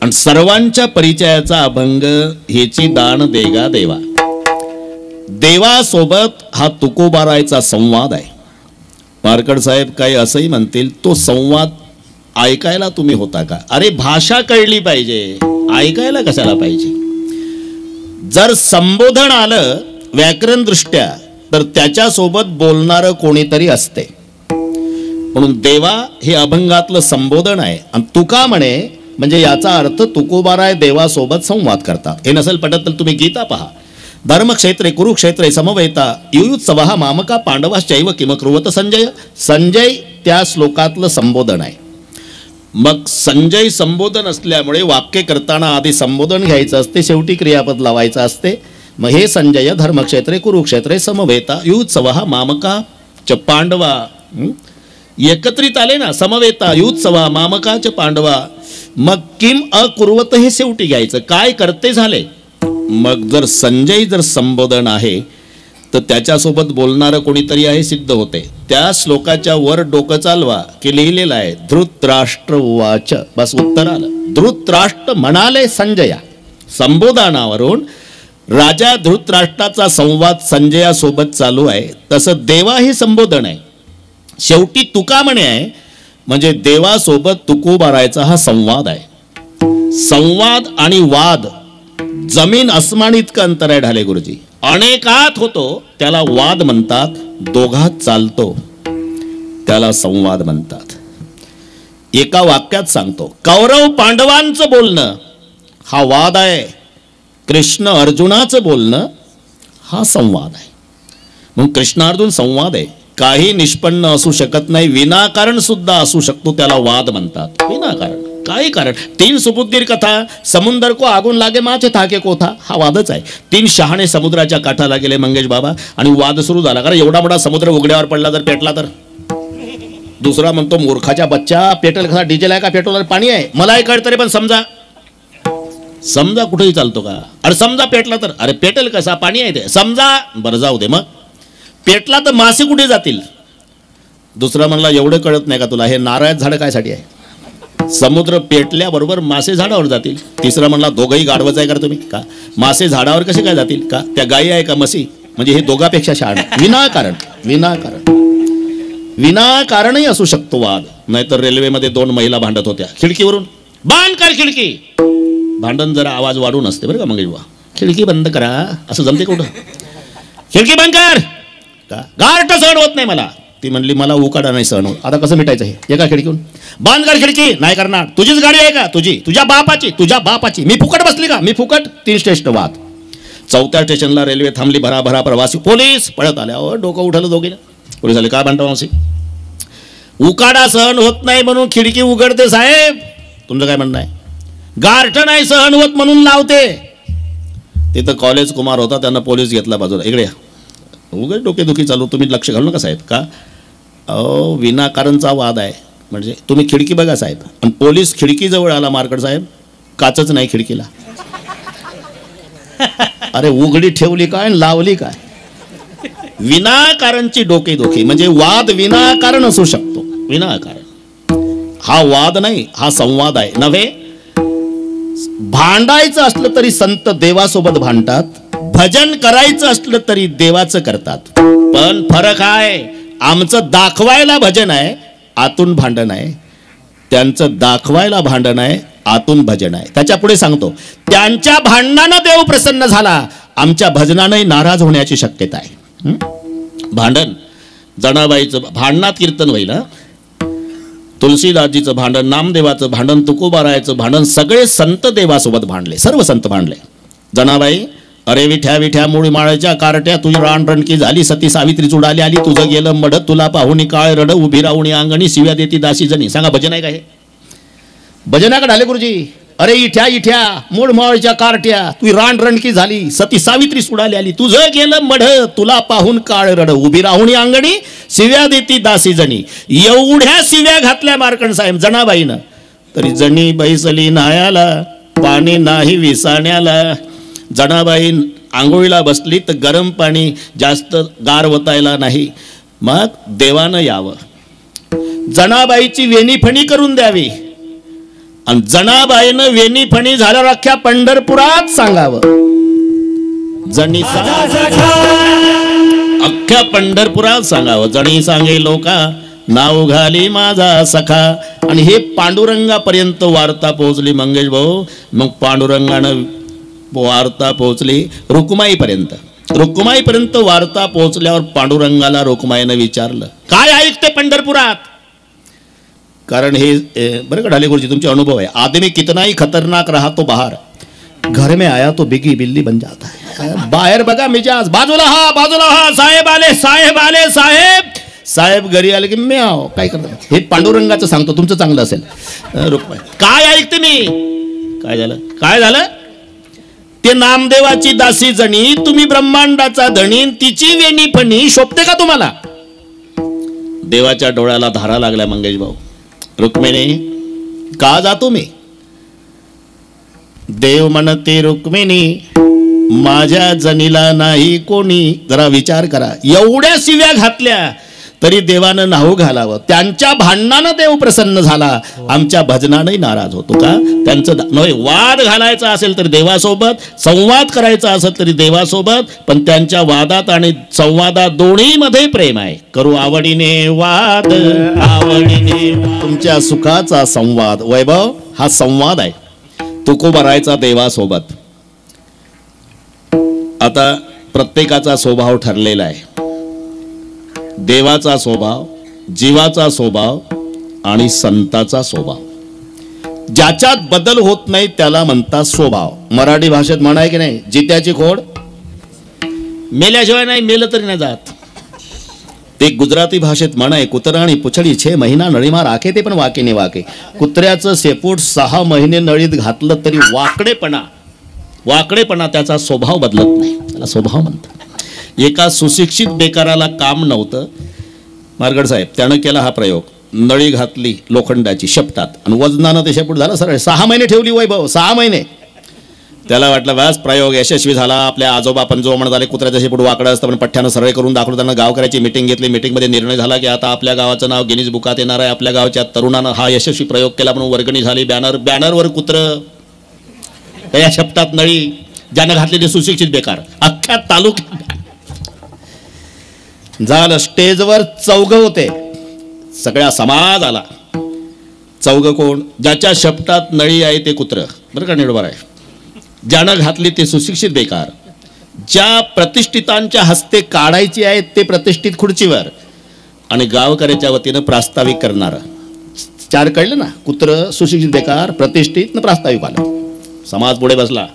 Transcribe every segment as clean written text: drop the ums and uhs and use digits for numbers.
आणि सर्वांच्या परिचयाचा अभंग हेची दान देगा देवा. देवासोबत हा तुकोबारायचा संवाद आहे. पारकर साहेब काही असंही म्हणतील, तो संवाद ऐकायला तुम्ही होता का? अरे भाषा कळली पाहिजे, ऐकायला कशाला पाहिजे? जर संबोधन आलं व्याकरण दृष्ट्या तर त्याच्यासोबत बोलणारं कोणीतरी असते. म्हणून देवा हे अभंगातलं संबोधन आहे. आणि तुका म्हणे म्हणजे याचा अर्थ तुकोबाराय देवासोबत संवाद करतात. हे नसेल पटत तर तुम्ही गीता पहा. धर्मक्षेत्रे कुरुक्षेत्रे समवेता युयुत्सवः मामका पांडवाश्चैव किमकुर्वत संजय. संजय त्या श्लोकातलं संबोधन आहे. मग संजय संबोधन असल्यामुळे वाक्य करताना आधी संबोधन घ्यायचं असते, शेवटी क्रियापद लावायचं असते. मग हे संजय धर्मक्षेत्रे कुरुक्षेत्रे समवेता युयुत्सवः मामका च पांडवा एकत्रित आले ना, समवेता युयुत्सवा मामका च पांडवा. मग किम अकुर्वत हे शेवटी घ्यायचं, काय करते झाले. मग जर संजय जर संबोधन आहे तर त्याच्यासोबत बोलणारं कोणीतरी आहे सिद्ध होते. त्या श्लोकाच्या वर डोकं चालवा की लिहिलेलं आहे धृतराष्ट्र उवाच. बस उत्तर आलं. धृतराष्ट्र म्हणाले संजया. संबोधनावरून राजा धृतराष्ट्राचा संवाद संजयासोबत चालू आहे. तसं देवा हे संबोधन आहे. शेवटी तुका म्हणे आहे म्हणजे देवासोबत तुकोबारायचा हा संवाद आहे. संवाद आणि वाद जमीन अस्मान इतकं अंतर आहे ढाले गुरुजी. अनेकात होतो त्याला वाद म्हणतात, दोघात चालतो त्याला संवाद म्हणतात. एका वाक्यात सांगतो, कौरव पांडवांचं बोलणं हा वाद आहे, कृष्ण अर्जुनाचं बोलणं हा संवाद आहे. मग कृष्ण अर्जुन संवाद आहे. काही निष्पन्न असू शकत नाही, विनाकारण सुद्धा असू शकतो, त्याला वाद म्हणतात. विनाकारण काही कारण. 3 सुबुद्धीर कथा, समुंदर को आगून लागे माचे थाके कोथा, हा वादच आहे. 3 शहाणे समुद्राच्या काठाला गेले मंगेश बाबा आणि वाद सुरू झाला. कारण एवढा मोठा समुद्र उघड्यावर पडला जर पेटला तर. दुसरा म्हणतो मूर्खाच्या बच्चा, पेट्रोल कसा डिझेल आहे का पेट्रोल पाणी आहे? मलाही कळत तरी पण समजा कुठेही चालतो का? अरे समजा पेटला तर, अरे पेटेल कसा, पाणी आहे ते. समजा बरं जाऊ दे. मग पेटला तर मासे कुठे जातील? दुसरा म्हणला एवढं कळत नाही का तुला, हे नारळाचं झाड काय साठी आहे? समुद्र पेटल्याबरोबर मासे झाडावर जातील. तिसरा म्हणला दोघंही गाढवच आहे का तुम्ही? का मासे झाडावर कसे काय जातील? का त्या गायी आहे का म्हशी? म्हणजे हे दोघापेक्षा शहाण. विनाकारणही असू शकतो वाद. नाहीतर रेल्वेमध्ये 2 महिला भांडत होत्या खिडकीवरून, बांध कर खिडकी. भांडण जरा आवाज वाढून असते बरं का मंगेश बुवा. खिडकी बंद करा असं जमते कुठं? खिडकी बंद कर. का गारठ सहन होत नाही मला. ती म्हणली मला उकाडा नाही सहन होत. आता कसं मिटायचं हे? एका खिडकीहून बंद कर खिडकी. नाही करणार. तुझीच गाडी आहे का? तुझी, तुझ्या बापाची. मी फुकट बसली का? मी फुकट. 3 स्टेशन वाद. 4थ्या स्टेशनला रेल्वे थांबली. भरा प्रवासी, पोलीस पळत आल्या. डोकं उठलं दोघीला. पोलीस आले, काय म्हणता मावशी? उकाडा सहन होत नाही म्हणून खिडकी उघडते साहेब. तुमचं काय म्हणणं आहे? गारठ नाही सहन होत म्हणून लावते. तिथं कॉलेज कुमार होता, त्यांना पोलीस घेतला बाजूला. इकडे या. उगाच डोकेदुखी चालू, तुम्ही लक्ष घालू नका साहेब. का? विनाकारणचा वाद आहे. म्हणजे तुम्ही खिडकी बघा साहेब. आणि पोलीस खिडकी जवळ आला, मार्कड साहेब काचच नाही खिडकीला. अरे उघडी ठेवली काय लावली काय? विनाकारणची डोकेदुखी म्हणजे वाद विनाकारण असू शकतो. विनाकारण हा वाद नाही, हा संवाद आहे. नव्हे, भांडायचं असलं तरी संत देवासोबत भांडतात, भजन करायचं असलं तरी देवाचं करतात. पण फरक आहे, आमचं दाखवायला भजन आहे, आतून भांडण आहे. त्यांचं दाखवायला भांडण आहे, आतून भजन आहे. त्याच्या पुढे सांगतो, त्यांच्या भांडणानं देव प्रसन्न झाला, आमच्या भजनानंही नाराज होण्याची शक्यता आहे. भांडण जनाबाईचं भांडणात कीर्तन होईल. तुलसीदासजीचं भांडण, नामदेवाचं भांडण, तुकोबारायचं भांडण, सगळे संत देवासोबत भांडले. सर्व संत भांडले. जनाबाई, अरे विठ्या विठ्या मूळ माळ्याच्या कारट्या, तुझी रानरणकी झाली सती सावित्री चुडाली आली, तुझं गेलं मढ, तुला पाहुणी काळ रड, उभी राहुणी अंगणी, शिव्या देती दासी जणी. सांगा भजन आहे का हे? भजनाकडे आले गुरुजी. अरे इठ्या इठ्या मूळ माळ्याच्या कारट्या, तुझी रानरणकी झाली सती सावित्री चुडाली आली, तुझं गेलं मढ, तुला पाहून काळ रड, उभी राहुणी अंगणी, शिव्या देती दासी जणी. एवढ्या शिव्या घातल्या मार्कंड साहेब जनाबाईनं, तरी जणी बैसली नायाला, पाणी नाही विसाण्याला. जनाबाई आंघोळीला बसली तर गरम पाणी जास्त गार वतायला नाही. मग देवानं यावं, जनाबाईची वेणीफणी करून द्यावी. आणि जनाबाईनं वेणी फणी झाल्यावर अख्ख्या पंढरपुरात सांगावं. जणी अख्ख्या पंढरपुरात सांगावं. जणी सांगे लोका नाव घाली माझा सखा. आणि हे पांडुरंगापर्यंत वार्ता पोहोचली मंगेश भाऊ. मग पांडुरंगानं वार्ता पोहोचली रुक्माईपर्यंत. रुक्माईपर्यंत वार्ता पोहोचल्यावर पांडुरंगाला रुक्माईनं विचारलं, काय ऐकते पंढरपुरात? कारण हे बरं का ढाले गुरुजी, तुमचे अनुभव आहे. आदमी कितना ही खतरनाक रहा तो बाहर, घर में आया तो बिगी बिल्ली बन जाता है. बाहेर बघा मिजाज, बाजूला हा बाजूला हा, साहेब आले साहेब आले साहेब. साहेब घरी आले की मी आहो काय करतात. हे पांडुरंगाचं सांगतो, तुमचं चांगलं असेल. रुक्माई, काय ऐकते मी? काय झालं काय झालं? ते नामदेवाची दासी जणी, तुम्ही ब्रह्मांडाचा धनी, तिची वेणी फणी शोभते का तुम्हाला? देवाच्या डोळ्याला धारा लागल्या मंगेश भाऊ. रुक्मिणी, का जातो मी? देव म्हणते रुक्मिणी, माझ्या जनीला नाही कोणी. जरा विचार करा, एवढ्या शिव्या घातल्या तरी देवानं नाव घालावं. त्यांच्या भांडणानं देव प्रसन्न झाला, आमच्या भजनानंही नाराज होतो का? त्यांचं नव्हे, वाद घालायचा असेल तर देवासोबत, संवाद करायचा असेल तरी देवासोबत, पण त्यांच्या वादात आणि संवादात दोन्ही मध्ये प्रेम आहे. करू आवडीने वाद, आवडीने. तुमच्या सुखाचा संवाद वैभव हा संवाद आहे. तुकोबा राहायचा देवासोबत. आता प्रत्येकाचा स्वभाव ठरलेला आहे. देवाचा स्वभाव, जीवाचा स्वभाव आणि संताचा स्वभाव. ज्याच्यात बदल होत नाही त्याला म्हणतात स्वभाव. मराठी भाषेत म्हणाय की नाही, जित्याची खोड मेल्याशिवाय नाही, मेलं तरी नाही जात. ते गुजराती भाषेत म्हणाय, कुत्रा आणि पुछडी 6 महिना नळीमा राखे ते पण वाके ने वाके. कुत्र्याचं शेपूट 6 महिने नळीत घातलं तरी वाकडेपणा त्याचा स्वभाव बदलत नाही, त्याला स्वभाव म्हणतात. एका सुशिक्षित बेकाराला काम नव्हतं, मारगड साहेब त्यानं केला हा प्रयोग. नळी घातली लोखंडाची शेपटात आणि वजनानं ते शेपूट झालं सरळ. 6 महिने ठेवली वैभव, 6 महिने. त्याला वाटलं बस प्रयोग यशस्वी झाला. आपल्या आजोबा पंजोबा म्हणत आले कुत्र्याचं शेपूट वाकडं असतं, पण पठ्ठ्यानं सरळ करून दाखवलं. त्यांना गावकऱ्याची मिटिंग घेतली. मिटिंगमध्ये निर्णय झाला की आता आपल्या गावाचं नाव गिनीज बुकात येणार आहे. आपल्या गावच्या तरुणानं हा यशस्वी प्रयोग केला म्हणून वर्गणी झाली. बॅनरवर कुत्रं, त्या शेपटात नळी. ज्यानं घातलेली सुशिक्षित बेकार अख्ख्या तालुक्यात झालं. स्टेजवर चौघ होते, सगळ्या समाज आला. चौघ कोण? ज्याच्या शेपटात नळी आहे ते कुत्र, बरं का निडवर आहे. ज्यानं घातली ते सुशिक्षित बेकार. ज्या प्रतिष्ठितांच्या हस्ते काढायची आहेत ते प्रतिष्ठित खुर्चीवर, आणि गावकऱ्याच्या वतीनं प्रास्ताविक करणार. 4 कळलं ना, कुत्र, सुशिक्षित बेकार, प्रतिष्ठित न प्रास्ताविकवाला. समाज पुढे बसला.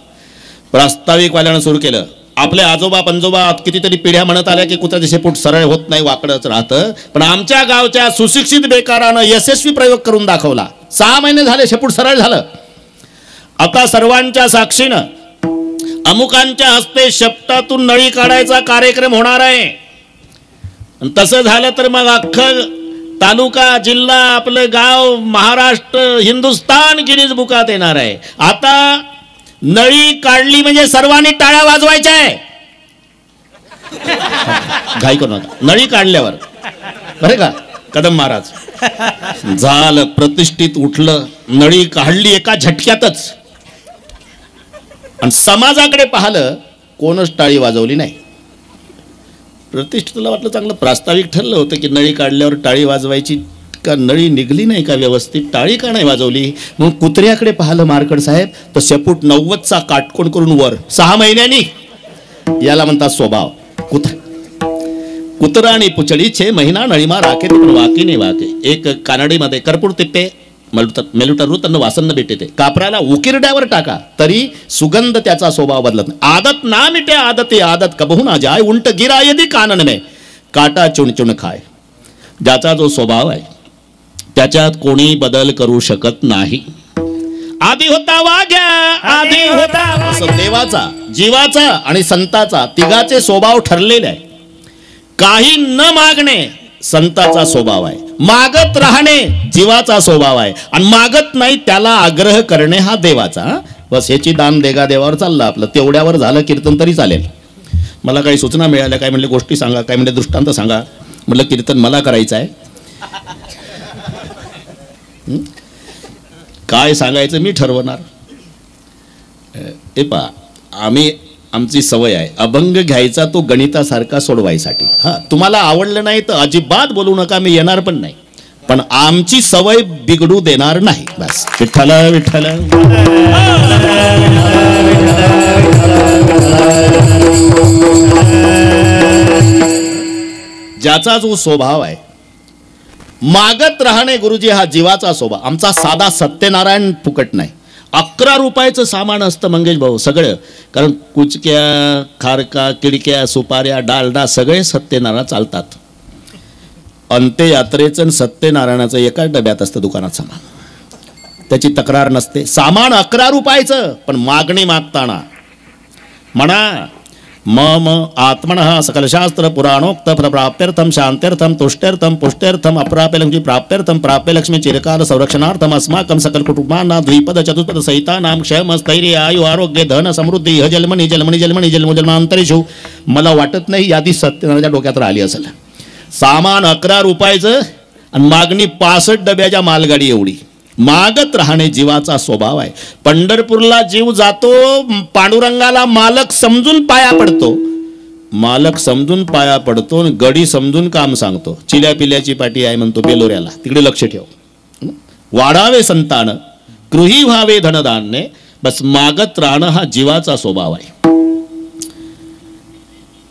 प्रास्ताविकवाल्यानं सुरू केलं. आपले आजोबा पंजोबा कितीतरी पिढ्या म्हणत आल्या की कुत्र्याचे शेपूट सरळ होत नाही, वाकडच राहतं, पण आमच्या गावच्या सुशिक्षित बेकारानं यशस्वी प्रयोग करून दाखवला. 6 महिने झाले शेपूट सरळ झालं. आता सर्वांच्या साक्षीनं अमुकांच्या हस्ते शेपटातून नळी काढायचा कार्यक्रम होणार आहे. तसं झालं तर मग अख्खं तालुका, जिल्हा, आपलं गाव, महाराष्ट्र, हिंदुस्तान गिनीज बुकात येणार आहे. आता नळी काढली म्हणजे सर्वांनी टाळ्या वाजवायच्या आहे. घाई करू नका. नळी काढल्यावर बरे का कदम महाराज झालं, प्रतिष्ठित उठलं, नळी काढली एका झटक्यातच. आणि समाजाकडे पाहिलं, कोणच टाळी वाजवली नाही. प्रतिष्ठितला वाटलं चांगलं प्रास्ताविक ठरलं होतं की नळी काढल्यावर टाळी वाजवायची, का नळी निघली नाही का व्यवस्थित, टाळी का नाही वाजवली. मग कुत्र्याकडे पाहिलं मार्कड साहेब, तर शेपूट 90चा काटकोण करून वर 6 महिन्यांनी. याला म्हणतात स्वभाव. कुत्रा आणि पुचडी 6 महिना नळीमा राखे ते पण वाकी नाही वाके. एक कानडीमध्ये कर्पूर तिप्पे मेलुटरू त्यांना वासन भेटे ते कापराला उकिरड्यावर टाका तरी सुगंध त्याचा स्वभाव बदलत नाही. आदत ना मिटे आदत आदत कबहू ना जाय, उलट गिरा यदि कानन में काटा चुन चुन खाय. ज्याचा जो स्वभाव आहे त्याच्यात कोणी बदल करू शकत नाही. आधी होता वाघ्या, आधी होता देवाचा, जीवाचा आणि संताचा तिघाचे स्वभाव ठरलेले आहे. काही न मागणे संताचा स्वभाव आहे, मागत राहणे जीवाचा स्वभाव आहे, आणि मागत नाही त्याला आग्रह करणे हा देवाचा. बस ह्याची दान देगा देवावर चाललं आपलं. तेवढ्यावर झालं कीर्तन तरी चालेल. मला काही सूचना मिळाल्या, काय म्हणले गोष्टी सांगा, काय म्हणले दृष्टांत सांगा. म्हटलं कीर्तन मला करायचं आहे. काय सांगायचं मी ठरवणार. हे पहा, आमची सवय आहे अभंग घ्यायचा तो गणितासारखा सोडवायसाठी. हा, तुम्हाला आवडलं नाही तर अजिबात बोलू नका, मी येणार पण नाही, पण आमची सवय बिघडू देणार नाही. बस. विठ्ठल विठ्ठल. ज्याचा जो स्वभाव आहे मागत राहणे गुरुजी, हा जीवाचा स्वभाव. आमचा साधा सत्यनारायण फुकट नाही. 11 रुपयाचं सामान असतं मंगेश भाऊ सगळं, कारण कुचक्या खारका किडक्या सुपाऱ्या डालडा सगळे सत्यनारायण चालतात. अंत्ययात्रेचं आणि सत्यनारायणाचं एकाच डब्यात असतं दुकानात सामान, त्याची तक्रार नसते. सामान 11 रुपयाचं, पण मागणी मागताना म्हणा मम आत्मनः सकलशास्त्र पुराणोक्त फलप्राप्त्यर्थम शांत्यर्थम तुष्ट्यर्थम पुष्ट्यर्थम अप्राप्यलक्ष्मी प्राप्त्यर्थम प्राप्यलक्ष्मी चिरकाल संरक्षणार्थम अस्माकं सकल कुटुंबांना द्विपद चतुष्पद सहितानां क्षम स्थैर्य आयु आरोग्य धन समृद्धी ह जन्मनी जन्मनी जन्मनी जन्मजन्मांतरेषु. मला वाटत नाही यादी सत्यनारायणच्या डोक्यात राहिली असेल. सामान 11 रुपयाचं आणि मागणी 65 डब्याच्या मालगाडी एवढी. मागत राहणे जीवाचा स्वभाव आहे. पंढरपूरला जीव जातो, पांडुरंगाला मालक समजून पाया पडतो. मालक समजून पाया पडतो, गडी समजून काम सांगतो. चिल्या पिल्याची पाठी आहे म्हणतो बेलोऱ्याला, तिकडे लक्ष ठेव. वाढावे संतान गृही व्हावे धनधान्य. बस मागत राहणं हा जीवाचा स्वभाव आहे.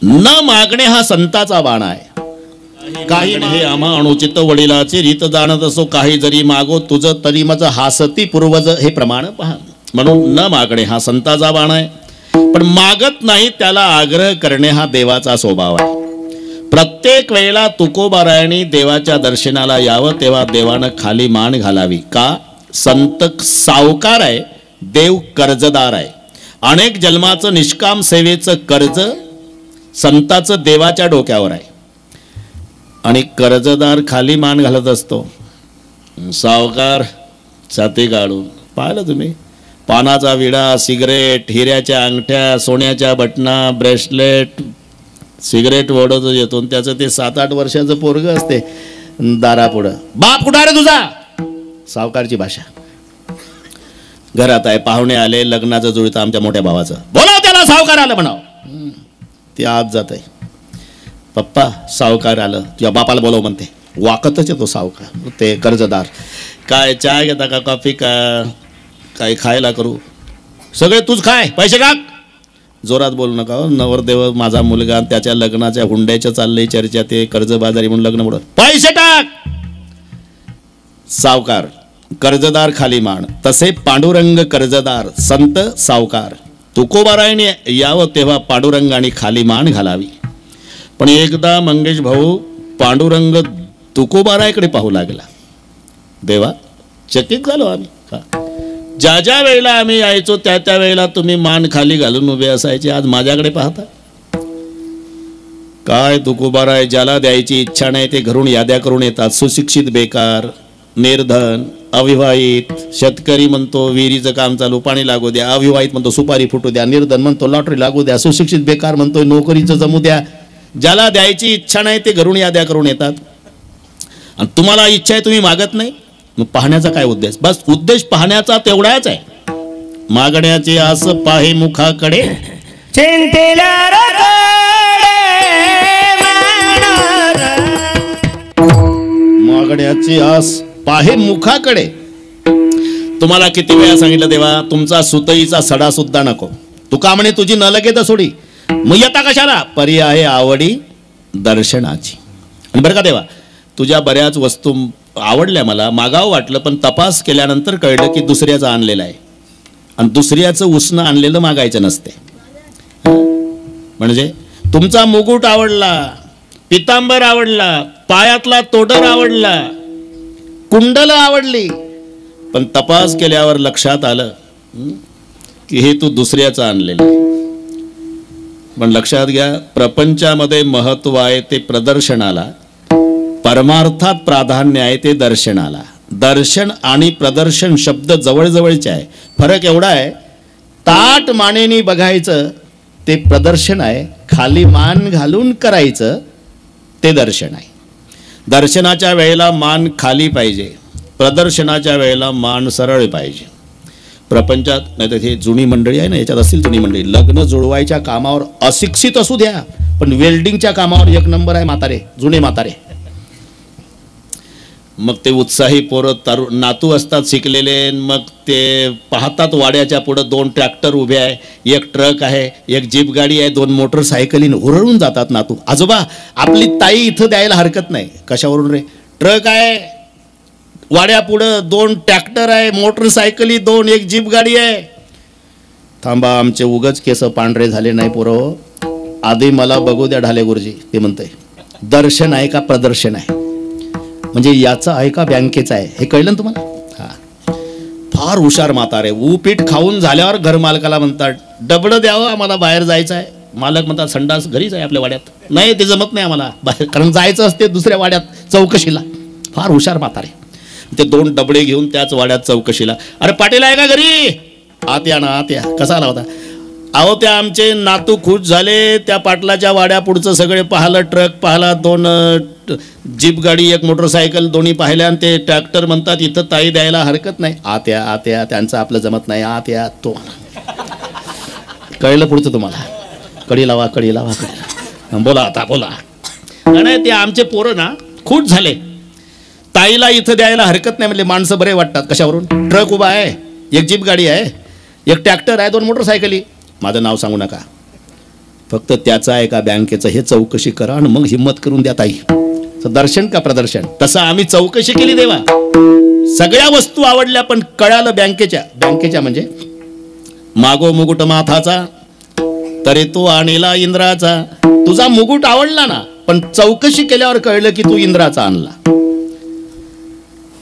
न मागणे हा संताचा बाण आहे. काही हे आम्हा अनुचित वडिलाचे रीत जाणत असो, काही जरी मागो तुझ तरी मज हासती पूर्वज, हे प्रमाण पहा. म्हणून न मागणे हा संताचा बाण आहे, पण मागत नाही त्याला आग्रह करणे हा देवाचा स्वभाव आहे. प्रत्येक वेळेला तुकोबारायांनी देवाच्या दर्शनाला यावं तेव्हा देवानं खाली मान घालावी. का? संत सावकार आहे, देव कर्जदार आहे. अनेक जन्माचं निष्काम सेवेचं कर्ज संताचं देवाच्या डोक्यावर आहे, आणि कर्जदार खाली मान घालत असतो. सावकार छाती काढून. पाहिलं तुम्ही, पानाचा विडा, सिगरेट, हिऱ्याच्या अंगठ्या, सोन्याच्या बटना, ब्रेसलेट, सिगरेट ओढत येतो. त्याचं ते 7-8 वर्षाचं पोरग असते दारापुढं. बाप कुठं रे तुझा? सावकारची भाषा. घरात आहे, पाहुणे आले, लग्नाचं जुळतं आमच्या मोठ्या भावाचं, बोलाव त्याला, सावकार आलं म्हणाव. ते आज जात आहे. पप्पा सावकार आलं, तुझ्या बापाला बोलव म्हणते. वाकतच येतो सावकार. ते कर्जदार, काय चहा घेता का, कॉफी का, काय खायला करू? सगळे तूच खाय, पैसे टाक. जोरात बोलू नका. नवरदेव माझा मुलगा, त्याच्या लग्नाच्या हुंड्याच्या चाललंय चर्चा, ते कर्जबाजारी म्हणून लग्न मोडत, पैसे टाक. सावकार कर्जदार खाली मान. तसे पांडुरंग कर्जदार, संत सावकार. तुकोबारायने यावं तेव्हा पांडुरंगाने खाली मान घालावी. पण एकदा मंगेश भाऊ पांडुरंग तुकोबारायकडे पाहू लागला. देवा, चकित झालो आम्ही. ज्या ज्या वेळेला आम्ही यायचो त्या त्या वेळेला तुम्ही मान खाली घालून उभे असायचे, आज माझ्याकडे पाहता. काय तुकोबाराय, ज्याला द्यायची इच्छा नाही ते घरून याद्या करून येतात. सुशिक्षित बेकार, निर्धन, अविवाहित. शेतकरी म्हणतो विहिरीचं काम चालू, पाणी लागू द्या. अविवाहित म्हणतो सुपारी फुटू द्या. निर्धन म्हणतो लॉटरी लागू द्या. सुशिक्षित बेकार म्हणतो नोकरीचं जमू द्या. ज्याला द्यायची इच्छा नाही ते घरून याद्या करून येतात. आणि तुम्हाला इच्छा आहे, तुम्ही मागत नाही. मग पाहण्याचा काय उद्देश? बस उद्देश पाहण्याचा तेवढाच आहे. मागण्याचे आस पाहे मुखाकडे, मागण्याची आस पाहे मुखाकडे. तुम्हाला किती वेळा सांगितलं देवा, तुमचा सुतईचा सडा सुद्धा नको. तुका म्हणे तुझी न लगेच सोडी, मग येता कशाला? परी आहे आवडी दर्शनाची. आणि बरं का देवा, तुझ्या बऱ्याच वस्तू आवडल्या, मला मागावं वाटलं, पण तपास केल्यानंतर कळलं की दुसऱ्याचं आणलेलं आहे. आणि दुसऱ्याचं उसनं आणलेलं मागायचं नसते. म्हणजे तुमचा मुकुट आवडला, पितांबर आवडला, पायातला तोडर आवडला, कुंडल आवडली, पण तपास केल्यावर लक्षात आलं की हे तू दुसऱ्याचं आणलेलं आहे. पण लक्षात घ्या, प्रपंचामध्ये महत्व आहे ते प्रदर्शनाला, परमार्थात प्राधान्य आहे ते दर्शनाला. दर्शन आणि प्रदर्शन शब्द जवळजवळचे आहे. फरक एवढा आहे, ताट मानेनी बघायचं ते प्रदर्शन आहे, खाली मान घालून करायचं ते दर्शन आहे. दर्शनाच्या वेळेला मान खाली पाहिजे, प्रदर्शनाच्या वेळेला मान सरळ पाहिजे. प्रपंचात नाही तर हे जुनी मंडळी आहे ना, याच्यात असतील जुनी मंडळी, लग्न जुळवायच्या कामावर अशिक्षित असू द्या पण वेल्डिंगच्या कामावर एक नंबर आहे म्हातारे, जुने म्हातारे. मग ते उत्साही पोरं तरुण नातू असतात शिकलेले, मग ते पाहतात वाड्याच्या पुढं 2 ट्रॅक्टर उभे आहे, 1 ट्रक आहे, 1 जीप गाडी आहे, 2 मोटरसायकलीन हुरळून जातात नातू. आजोबा आपली ताई इथं द्यायला हरकत नाही. कशावरून रे? ट्रक आहे वाड्या पुढं, 2 ट्रॅक्टर आहे, मोटरसायकली 2, 1 जीप गाडी आहे. थांबा, आमचे उगच केस पांढरे झाले नाही पोरं, आधी मला बघू द्या ढाले गुरुजी. ते म्हणते दर्शन आहे का प्रदर्शन आहे, म्हणजे याचं आहे का बँकेचं आहे, हे कळलं ना तुम्हाला? हा, फार हुशार म्हातारे. उपीट खाऊन झाल्यावर घर मालकाला म्हणतात डबडं द्यावं आम्हाला, बाहेर जायचं आहे. मालक म्हणतात संडास घरीच आहे आपल्या वाड्यात. नाही ते जमत नाही आम्हाला बाहेर, कारण जायचं असते दुसऱ्या वाड्यात चौकशीला. फार हुशार म्हातारे. ते 2 डबडे घेऊन त्याच वाड्यात चौकशीला. अरे पाटील आहे का घरी? आत या ना, आत या. कसा आला होता? अहो त्या आमचे नातू खुश झाले, त्या पाटलाच्या वाड्या पुढचं सगळे पाहिलं, ट्रक पाहिला, 2 जीप गाडी, 1 मोटरसायकल दोन्ही पाहिल्या, आणि ते ट्रॅक्टर म्हणतात इथं ताई द्यायला हरकत नाही. आत या, आत या, त्यांचं आपलं जमत नाही, आत या. तो कळलं पुढचं तुम्हाला? कडी लावा, कडी लावा, कडी लावा. बोला आता बोला. नाही ते आमचे पोरं ना खुश झाले, ताईला इथं द्यायला हरकत नाही म्हणजे. माणसं बरे वाटतात. कशावरून? ट्रक उभा आहे, 1 जीप गाडी आहे, 1 ट्रॅक्टर आहे, 2 मोटरसायकली. माझं नाव सांगू नका, फक्त त्याचं आहे का बँकेचं हे चौकशी करा आणि मग हिम्मत करून द्या ताई. दर्शन का प्रदर्शन? तसं आम्ही चौकशी केली देवा, सगळ्या वस्तू आवडल्या, पण कळालं बँकेच्या म्हणजे मागो मुकुट माथाचा तरी तू आणला इंद्राचा. तुझा मुकुट आवडला ना, पण चौकशी केल्यावर कळलं की तू इंद्राचा आणला.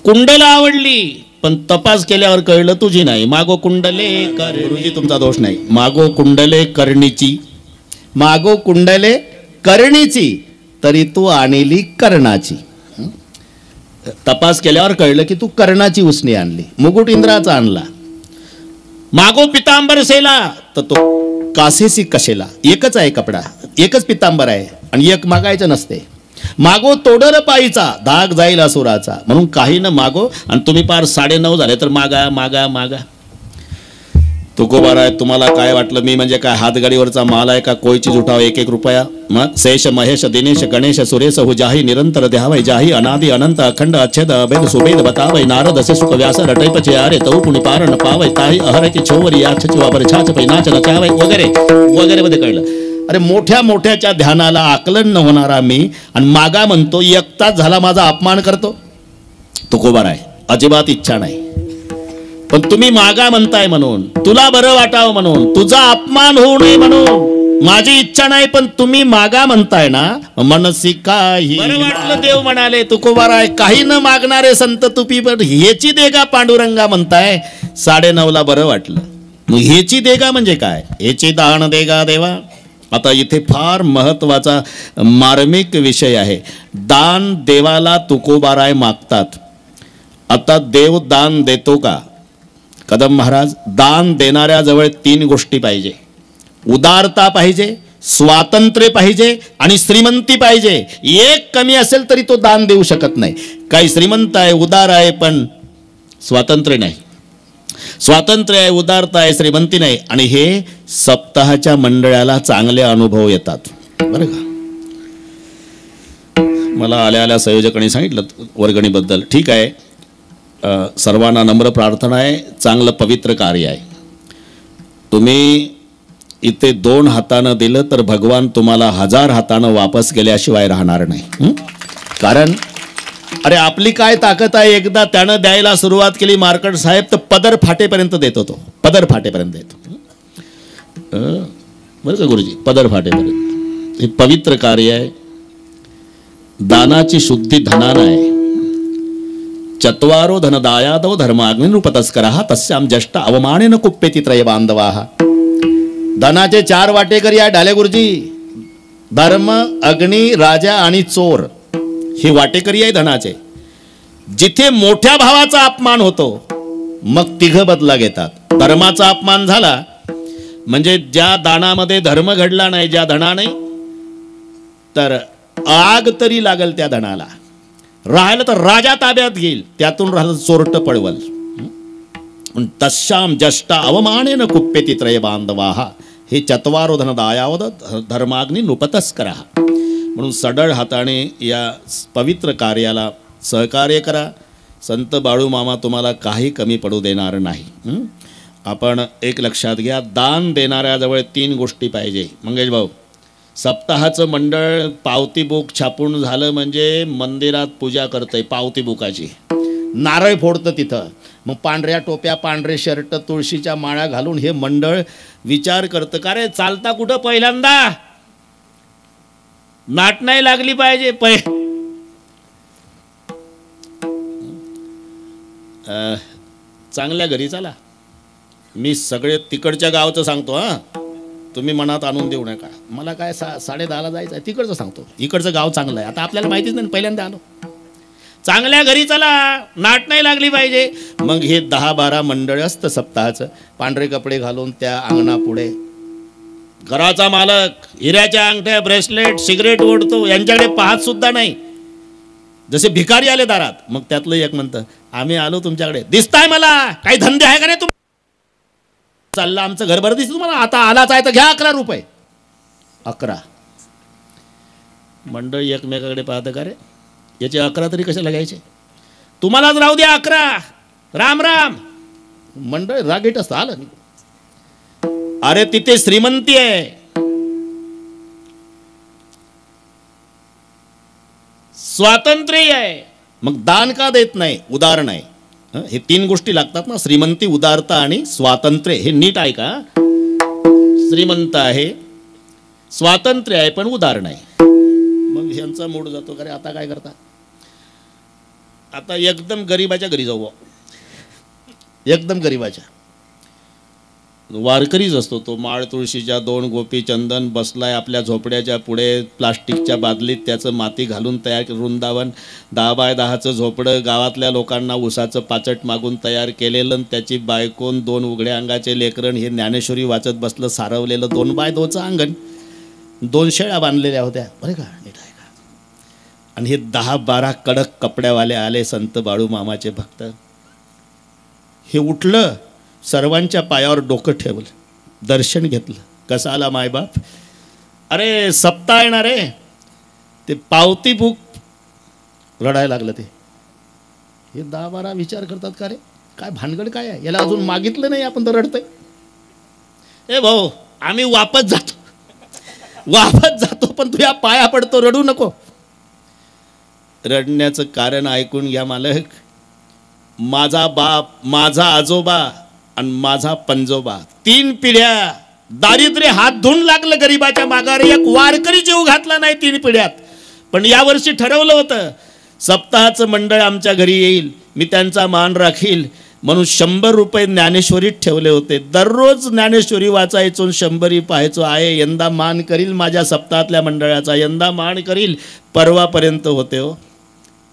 कुंडला आवडली, पण तपास केल्यावर कळलं तुझी नाही. मागो कुंडले गुरुजी तुमचा दोष नाही. मागो कुंडले कर्णीची, मागो कुंडले कर्णीची तरी तू आणली कर्णाची. तपास केल्यावर कळलं की तू कर्णाची उसणी आणली, मुकुट इंद्राचा आणला. मागो पितांबर सेला तर तो कासेसी कशेला. एकच आहे कपडा, एकच पितांबर आहे आणि एक मागायचं नसते. मागो तोडर पायीचा धाक जाईल असुराचा. म्हणून काही न मागो, आणि तुम्ही पार 9:30 झाले तर मागा मागा मागा. तुकोबार आहे. तुम्हाला काय वाटलं मी म्हणजे काय हातगाडीवरचा माल आहे का? कोयची जुटाव 1-1 रुपया. मग शेष महेश दिनेश गणेश सुरेश हो जाही निरंतर द्यावय, जाही अनादि अनंत अखंड अच्छेद अभेद सुभेद बतावय. नारद असे सुख व्यास रटैपचे आरे तऊ पुणी पार न पावय. ताही अहरची छोवरी याची वापर छाच पै नाच नचावय वगैरे वगैरे मध्ये कळलं. अरे मोठ्या मोठ्याच्या ध्यानाला आकलन न होणारा मी आणि मागा म्हणतो, 1 तास झाला माझा अपमान करतो. तुकोबार आहे. अजिबात इच्छा नाही, पण तुम्ही मागा म्हणताय म्हणून, तुला बरं वाटावं म्हणून, तुझा अपमान होऊ नये म्हणून माझी इच्छा नाही, पण तुम्ही मागा म्हणताय ना. मनसी काही बरं वाटलं देव म्हणाले. तुकोबार आहे. काही न मागणारे संत तुपी, पण ह्याची देगा पांडुरंगा म्हणताय. 9:30ला बरं वाटलं. मग ह्याची देगा म्हणजे काय? ह्याची दान देगा देवा. आता इथे फार महत्वाचा मार्मिक विषय आहे. दान देवाला तुकोबाराय मागतात. आता देव दान देतो का? कदम महाराज, दान देणाऱ्याजवळ 3 गोष्टी पाहिजे. उदारता पाहिजे, स्वातंत्र्य पाहिजे आणि श्रीमंती पाहिजे. एक कमी असेल तरी तो दान देऊ शकत नाही. काही श्रीमंत आहे, उदार आहे, पण स्वातंत्र्य नाही. स्वातंत्र्य आहे, उदारता आहे, श्रीमंती नाही. आणि हे सप्ताहाच्या मंडळाला चांगले अनुभव येतात बरं का. मला आल्या आल्या संयोजकांनी सांगितलं वर्गणीबद्दल. ठीक आहे, सर्वांना नम्र प्रार्थना आहे, चांगलं पवित्र कार्य आहे. तुम्ही इथे 2 हातानं दिलं तर भगवान तुम्हाला 1000 हातानं वापस गेल्याशिवाय राहणार नाही. कारण अरे आपली काय ताकद आहे, एकदा त्यानं द्यायला सुरुवात केली मार्कट साहेब तर पदर फाटेपर्यंत देतो. तो पदर फाटेपर्यंत देतो बरं का गुरुजी, पदर फाटेपर्यंत. हे पवित्र कार्य आहे. दानाची शुद्धी धनानं आहे. चत्वारो धनदायादो धर्माग्निरूपतस्करः तस्याम जष्ट अवमानेन कुप्पेति त्रय बांधवाः. धनाचे 4 वाटेकरी आहे ढाले गुरुजी. धर्म, अग्नी, राजा आणि चोर ही वाटेकरी आहे धनाचे. जिथे मोठ्या भावाचा अपमान होतो मग 3 बदला घेतात. धर्माचा अपमान झाला म्हणजे ज्या दानामध्ये धर्म घडला नाही, ज्या धनाने, तर आग तरी लागल त्या धनाला. राहिलं तर राजा ताब्यात घेईल, त्यातून राहिलं चोरट पळवल. तस्याम जष्टा अवमानेन कुप्येति त्रय बांधवाहा हे चत्वारो धनदायावद धर्माग्नी नुपतस्करा. म्हणून सडळ हाताने या पवित्र कार्याला सहकार्य करा. संत बाळूमामा तुम्हाला काही कमी पडू देणार नाही. आपण एक लक्षात घ्या, दान देणाऱ्याजवळ 3 गोष्टी पाहिजे. मंगेश भाऊ, सप्ताहाचं मंडळ पावती बुक छापून झालं म्हणजे मंदिरात पूजा करतंय पावती बुकाची, नारळ फोडतं तिथं, मग पांढऱ्या टोप्या पांढरे शर्ट तुळशीच्या माळा घालून हे मंडळ विचार करतं का रे चालता कुठं पहिल्यांदा नाट नाही लागली पाहिजे. चांगल्या घरी चला. मी सगळे तिकडच्या गावचं सांगतो, हां, तुम्ही मनात आणून देऊ नका. मला काय 10:30ला जायचं आहे, तिकडचं सांगतो. इकडचं गाव चांगलं आहे, आता आपल्याला माहितीच नाही, पहिल्यांदा आलो. चांगल्या घरी चला, नाट नाही लागली पाहिजे. मग हे 10-12 मंडळ असतं सप्ताहाचं, पांढरे कपडे घालून त्या अंगणापुढे घराचा मालक हिऱ्याच्या अंगठ्या ब्रेसलेट सिगरेट ओढतो, यांच्याकडे पाहत सुद्धा नाही, जसे भिकारी आले दारात. मग त्यातलं एक म्हणतं, आम्ही आलो तुमच्याकडे, दिसताय मला, काही धंदे आहे का नाही तुम्ही? चाललं आमचं घर बरं दिसतं तुम्हाला, आता आलाच आहे तर घ्या 11 रुपये. 11 मंडळ एकमेकाकडे पाहतं का रे, याचे 11 तरी कशाला घ्यायचे, तुम्हालाच राहू द्या 11. राम राम. मंडळ रागीट असतं. आलं अरे तिथे श्रीमंती आहे, स्वातंत्र्य आहे, मग दान का देत नाही? उदार नाही. हे 3 गोष्टी लागतात ना, श्रीमंती, उदारता आणि स्वातंत्र्य. हे नीट आहे का? श्रीमंत आहे, स्वातंत्र्य आहे, पण उदार नाही. मग ह्यांचा मूड जातो का रे, आता काय करता? आता एकदम गरीबाच्या घरी जाऊ. एकदम गरीबाच्या, वारकरीच असतो तो, माळ तुळशीच्या 2 गोपी चंदन बसलाय आपल्या झोपड्याच्या पुढे, प्लास्टिकच्या बादलीत त्याचं माती घालून तयार वृंदावन, 10x10चं झोपडं, गावातल्या लोकांना उसाचं पाचट मागून तयार केलेलं, त्याची बायकोन 2 उघड्या अंगाचे लेकरण, हे ज्ञानेश्वरी वाचत बसलं, सारवलेलं 2x2चं अंगण, 2 शेळ्या बांधलेल्या होत्या. बरे का, नीट आहे का? आणि हे 10-12 कडक कपड्यावाले आले, संत बाळू मामाचे भक्त. हे उठलं, सर्वांच्या पायावर डोकं ठेवलं, दर्शन घेतलं. कसा आला मायबाप? अरे सप्ताह येणार आहे, ते पावती बुक. रडायला लागलं ते. हे 10-12 विचार करतात का रे, काय भानगड काय आहे, याला अजून मागितलं नाही आपण तर रडतंय. ए भाऊ, आम्ही वापस जातो पण तुझ्या पाया पडतो, रडू नको. रडण्याचं कारण ऐकून घ्या मालक. माझा बाप, माझा आजोबा आणि माझा पंजोबा, 3 पिढ्या दारिद्र्य हात धुवून लागलं गरीबाच्या मागावर, एक वारकरी जीव घातला नाही 3 पिढ्यात. पण यावर्षी ठरवलं होतं सप्ताहाचं मंडळ आमच्या घरी येईल, मी त्यांचा मान राखील म्हणून 100 रुपये ज्ञानेश्वरीत ठेवले होते. दररोज ज्ञानेश्वरी वाचायचो, 100 पाहायचो. आहे यंदा मान करील माझ्या सप्ताहातल्या मंडळाचा, यंदा मान करील. परवापर्यंत होते हो,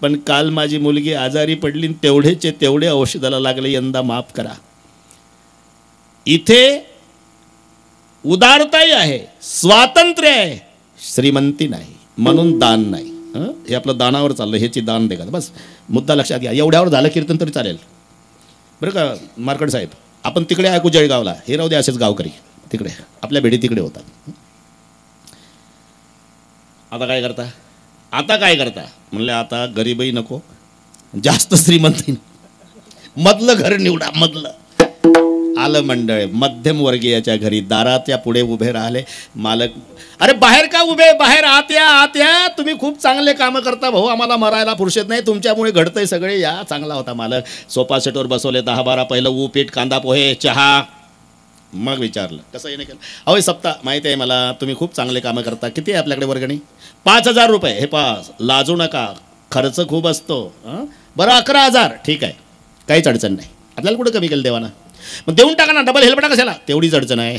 पण काल माझी मुलगी आजारी पडली, तेवढेचे तेवढे औषधाला लागले, यंदा माफ करा. इथे उदारताही आहे, स्वातंत्र्य आहे, श्रीमंती नाही, म्हणून दान नाही. हे आपलं दानावर चाललं, ह्याची दान दे का, बस मुद्दा लक्षात घ्या. एवढ्यावर झालं कीर्तन तरी चालेल बरं का मार्कड साहेब. आपण तिकडे ऐकू जळगावला, हे राहू दे असेच गावकरी तिकडे, आपल्या भेटी तिकडे होतात. आता काय करता म्हणले, आता गरीबही नको, जास्त श्रीमंती, मधलं घर निवडा. मधलं आलं मंडळ मध्यमवर्गीयाच्या घरी, दाराच्या पुढे उभे राहिले. मालक, अरे बाहेर का उभे, बाहेर आत या, तुम्ही खूप चांगले कामं करता भाऊ, आम्हाला मरायला फुरशत नाही, तुमच्यामुळे घडतंय सगळे, या. चांगला होता मालक. सोफा सेटवर बसवले, 10-12 पहिलं उपीट, कांदा पोहे, चहा. मग विचारलं कसं येणे केलं. अहो सप्ताह माहिती आहे मला, तुम्ही खूप चांगले कामं करता. किती आहे आपल्याकडे वर्गणी? 5000 रुपये. हे पास, लाजू नका, खर्च खूप असतो. बरं 11,000, ठीक आहे, काहीच अडचण नाही. आपल्याला कुठं कमी केलं देवाना, मग देऊन टाका ना, डबल हेल्पटा कशाला, तेवढीच अडचण आहे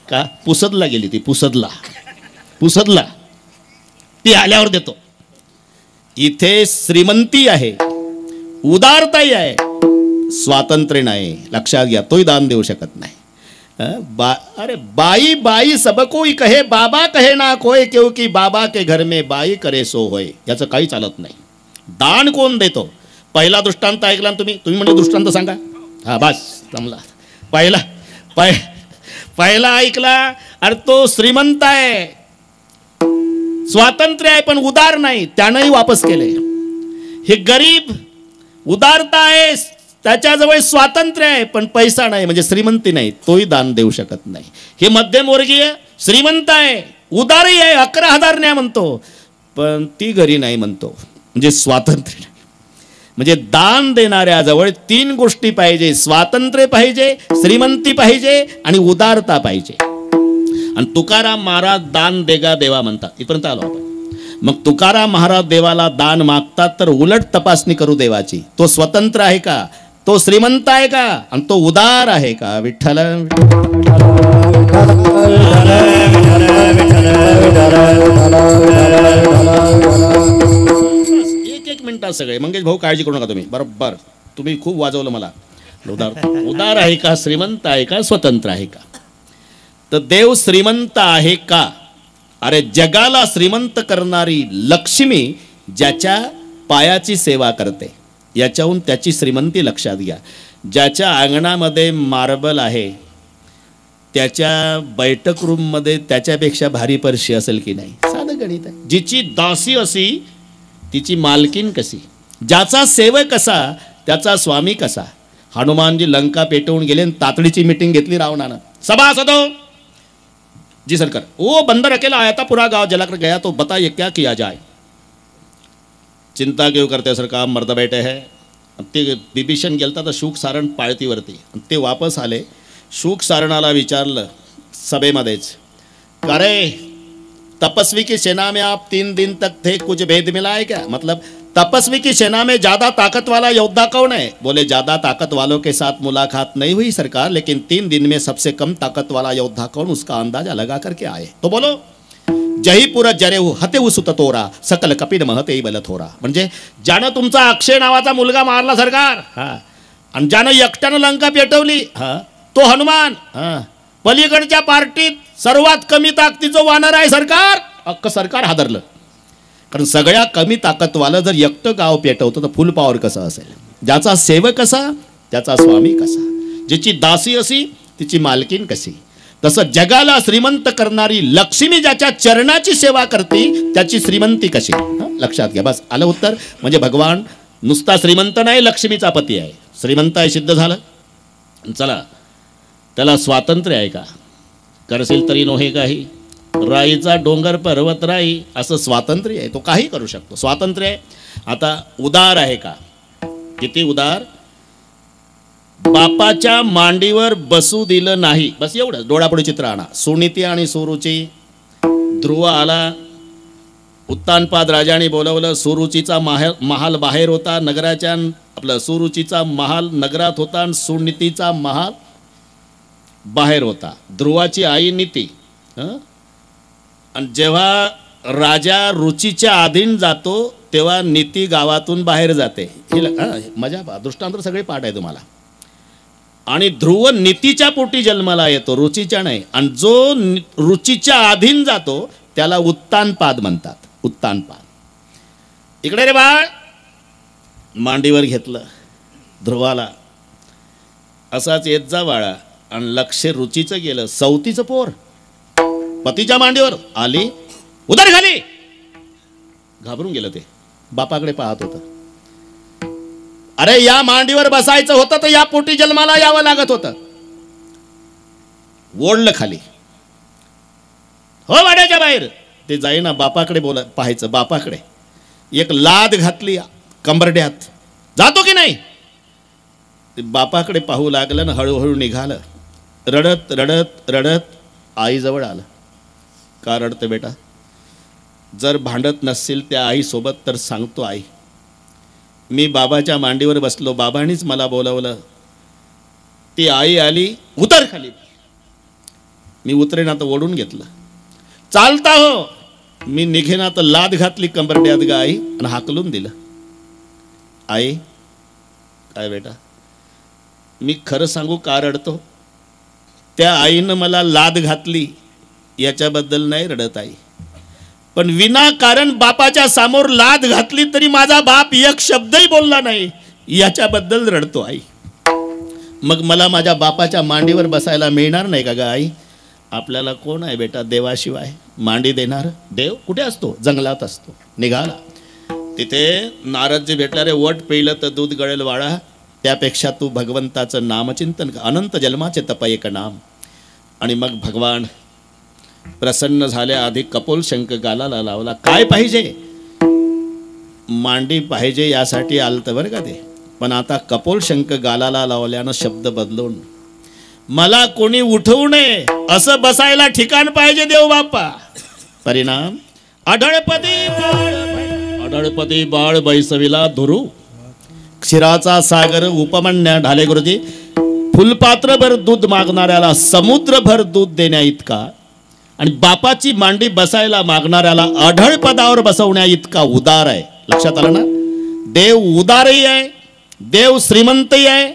का? पुसदला गेली ती, पुसदला ती आल्यावर देतो. इथे श्रीमंती आहे, उदारताही आहे, स्वातंत्र्य नाही. लक्षात घ्या, तोही दान देऊ शकत नाही. अरे बाई बाई सब कोई कहे, बाबा कहे ना कोय, क्योंकि बाबा के घर में बाई करे सो होय. याचं काही चालत नाही. दान कोण देतो? पहिला दृष्टांत ऐकला तुम्ही म्हणजे दृष्टांत सांगा. हा बस जमला. पहिला ऐकला. अरे तो श्रीमंत आहे, स्वातंत्र्य आहे पण उदार नाही, त्यानंही वापस केले. हे गरीब उदारता आहे, त्याच्याजवळ स्वातंत्र्य आहे पण पैसा नाही, म्हणजे श्रीमंती नाही, तोही दान देऊ शकत नाही. हे मध्यमवर्गीय श्रीमंत आहे, उदारही आहे, 11,000 न्या म्हणतो पण ती घरी नाही म्हणतो, म्हणजे स्वातंत्र्य नाही. म्हणजे दान देणाऱ्याजवळ 3 गोष्टी पाहिजे: स्वातंत्र्य पाहिजे, श्रीमंती पाहिजे आणि उदारता पाहिजे. आणि तुकाराम महाराज दान देगा देवा म्हणतात. इथपर्यंत आलो आपण. मग तुकाराम महाराज देवाला दान मागतात तर उलट तपासणी करू देवाची. तो स्वतंत्र आहे का, तो श्रीमंत आहे का, आणि तो उदार आहे का. विठ्ठल एक मिनिटात सगळे. मंगेश भाऊ काळजी करू नका तुम्ही. बरोबर तुम्ही खूप वाजवलं मला. उदार आहे का, श्रीमंत आहे का, स्वतंत्र आहे का. तर देव श्रीमंत आहे का. अरे जगाला श्रीमंत करणारी लक्ष्मी ज्याच्या पायाची सेवा करते, याच्याहून त्याची श्रीमंती लक्षात घ्या. ज्याच्या अंगणामध्ये मार्बल आहे, त्याच्या बैठक रूममध्ये त्याच्यापेक्षा भारी परशी असेल की नाही. साधं गणित आहे. जिची दासी असी तिची मालकीन कशी, ज्याचा सेवक कसा त्याचा स्वामी कसा. हनुमानजी लंका पेटवून गेले आणि तातडीची मीटिंग घेतली रावणानं. सभासदो जी सरकार, वो बंदर अकेला आया था, पूरा गांव जलाकर गया, तो बताइए क्या किया जाए. चिंता क्यों करते सरकार, मर्द बैठे है. ते बिभीषण गेलता तर शुक सारण पाळतीवरती. ते वापस आले. शुक सारणाला विचारलं सभेमध्येच, अरे तपस्वी की सेना में आप 3 दिन तक थे, कुछ भेद मिला है क्या. मतलब तपस्वी की सेना में ज्यादा ताकत वाला योद्धा कौन है. बोले ज्यादा ताकत वालों के साथ मुलाकात नहीं हुई सरकार, लेकिन 3 दिन में सबसे कम ताकत वाला योद्धा कौन, उसका अंदाजा लगा करके आए. तो बोलो जहीपुर जरेहू हतेहू सुत तोरा, सकल कपिन महते बल थोरा. म्हणजे ज्यानं तुमचा अक्षय नावाचा मुलगा मारला सरकार, आणि ज्यानं एकट्यानं लंका पेटवली, तो हनुमान. पलीकडच्या पार्टीत सर्वात कमी ताकदीचं वानर आहे सरकार. अख्ख सरकार हादरलं. कारण सगळ्या कमी ताकदवालं जर एकटं गाव पेटवतं तर फुल पॉवर कसं असेल. ज्याचा सेवक कसा त्याचा स्वामी कसा, ज्याची दासी असी तिची मालकीन कशी. तसं जगाला श्रीमंत करणारी लक्ष्मी ज्याच्या चरणाची सेवा करते त्याची श्रीमंती कशी. लक्षात घ्या. बस आलं उत्तर. म्हणजे भगवान नुसता श्रीमंत नाही, लक्ष्मीचा पती आहे. श्रीमंत आहे सिद्ध झालं. चला, त्याला स्वातंत्र्य आहे का. करशील तरी नोहे काही, राईचा डोंगर पर्वत राई, असं स्वातंत्र्य आहे. तो काही करू शकतो, स्वातंत्र्य आहे. आता उदार आहे का. किती उदार. बापाच्या मांडीवर बसू दिलं नाही, बस एवढं. डोळापुढे चित्र आणा. सुनीती आणि सुरुची. ध्रुव आला. उत्तानपाद राजाने बोलवलं. सुरुचीचा महाल बाहेर होता नगराच्या. आपलं सुरुचीचा महाल नगरात होता आणि सुनीतीचा महाल बाहेर होता. ध्रुवाची आई नीती. आणि जेव्हा राजा रुचीच्या अधीन जातो तेव्हा नीती गावातून बाहेर जाते. मजा पहा. दृष्टांत सगळे पाठ आहे तुम्हाला. आणि ध्रुव नीतीच्या पोटी जन्माला येतो, रुचीच्या नाही. आणि जो रुचीच्या अधीन जातो त्याला उत्तानपाद म्हणतात. उत्तानपाद. इकडे रे बाळ. मांडीवर घेतलं ध्रुवाला. असाच येत जा बाळा. आणि लक्ष रुचीचं गेलं. सवतीचं पोर पतीच्या मांडीवर आली. उदर खाली. घाबरून गेलं ते. बापाकडे पाहत होतं. अरे या मांडीवर बसायचं होतं तर या पोटी जन्माला यावं लागत होतं. ओढलं खाली. हो वाड्याच्या बाहेर. ते जाईना. बापाकडे पाहायचं. बापाकडे एक लाद घातली कंबरड्यात. जातो की नाही. ते बापाकडे पाहू लागलं ना. हळूहळू निघालं. रडत रडत रडत आईजवळ आलं. का रडते बेटा. जर भांडत नसतील त्या आईसोबत तर सांगतो, आई मी बाबाच्या मांडीवर बसलो, बाबांनीच मला बोलवलं. ती आई आली. उतर खाली. मी उतरेना तर ओढून घेतलं. चालता हो. मी निघेना तर लाद घातली कंबरड्यात ग आई आणि हाकलून दिलं. आई काय बेटा, मी खरं सांगू का रडतो. त्या आईनं मला लाद घातली याच्याबद्दल नाही रडत आई, पण विनाकारण बापाच्या समोर लाद घातली तरी माझा बाप एक शब्दही बोलला नाही याच्याबद्दल रडतो आई. मग मला माझ्या बापाच्या मांडीवर बसायला मिळणार नाही का ग आई? आपल्याला कोण आहे बेटा देवाशिवाय मांडी देणार? देव कुठे असतो? जंगलात असतो. निघाला तिथे नारदजी भेटला, रे वट पिलं तर दूध गळेल वाळा, त्यापेक्षा तू भगवंताचं नामचिंतन कर, अनंत जन्माचे तप एक नाम. आणि मग भगवान प्रसन्न झाले. आधी कपोल शंख गालाला लावला. काय पाहिजे? मांडी पाहिजे यासाठी आलतं बरं का ते, पण आता कपोल शंख गालाला लावल्यानं शब्द बदलून, मला कोणी उठवू नये असं बसायला ठिकाण पाहिजे देव बाप्पा. परिणाम अढळपदी बाळ बैसविला धुरू, क्षीराचा सागर उपमन्या ढाले गुरुजी. फुलपात्रभर दूध मागणाऱ्याला समुद्रभर दूध देण्या इतका आणि बापाची मांडी बसायला मागणाऱ्याला अढळ पदावर बसवण्या इतका उदार आहे. लक्षात आलं ना? देव उदारही आहे, देव श्रीमंतही आहे,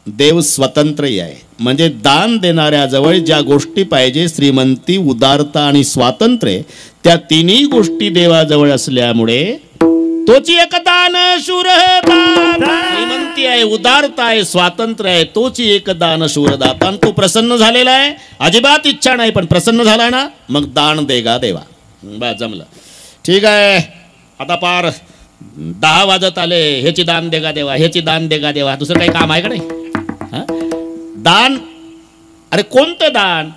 देव स्वतंत्रही आहे. म्हणजे दान देणाऱ्याजवळ ज्या गोष्टी पाहिजे, श्रीमंती, उदारता आणि स्वातंत्र्य, त्या तिन्ही गोष्टी देवाजवळ असल्यामुळे तोची एक दान शूर दान. श्रीमंती आहे, उदारता आहे, स्वातंत्र्य आहे, तोची एक दान शूर दाता. तो प्रसन्न झालेला आहे, अजिबात इच्छा नाही पण प्रसन्न झाला ना, मग दान देगा देवा. बा जमलं, ठीक आहे. आता पार 10 वाजत आले. ह्याची दान देगा देवा, ह्याची दान देगा देवा. दुसरं काही काम आहे का नाही? दान, अरे कोणतं दान?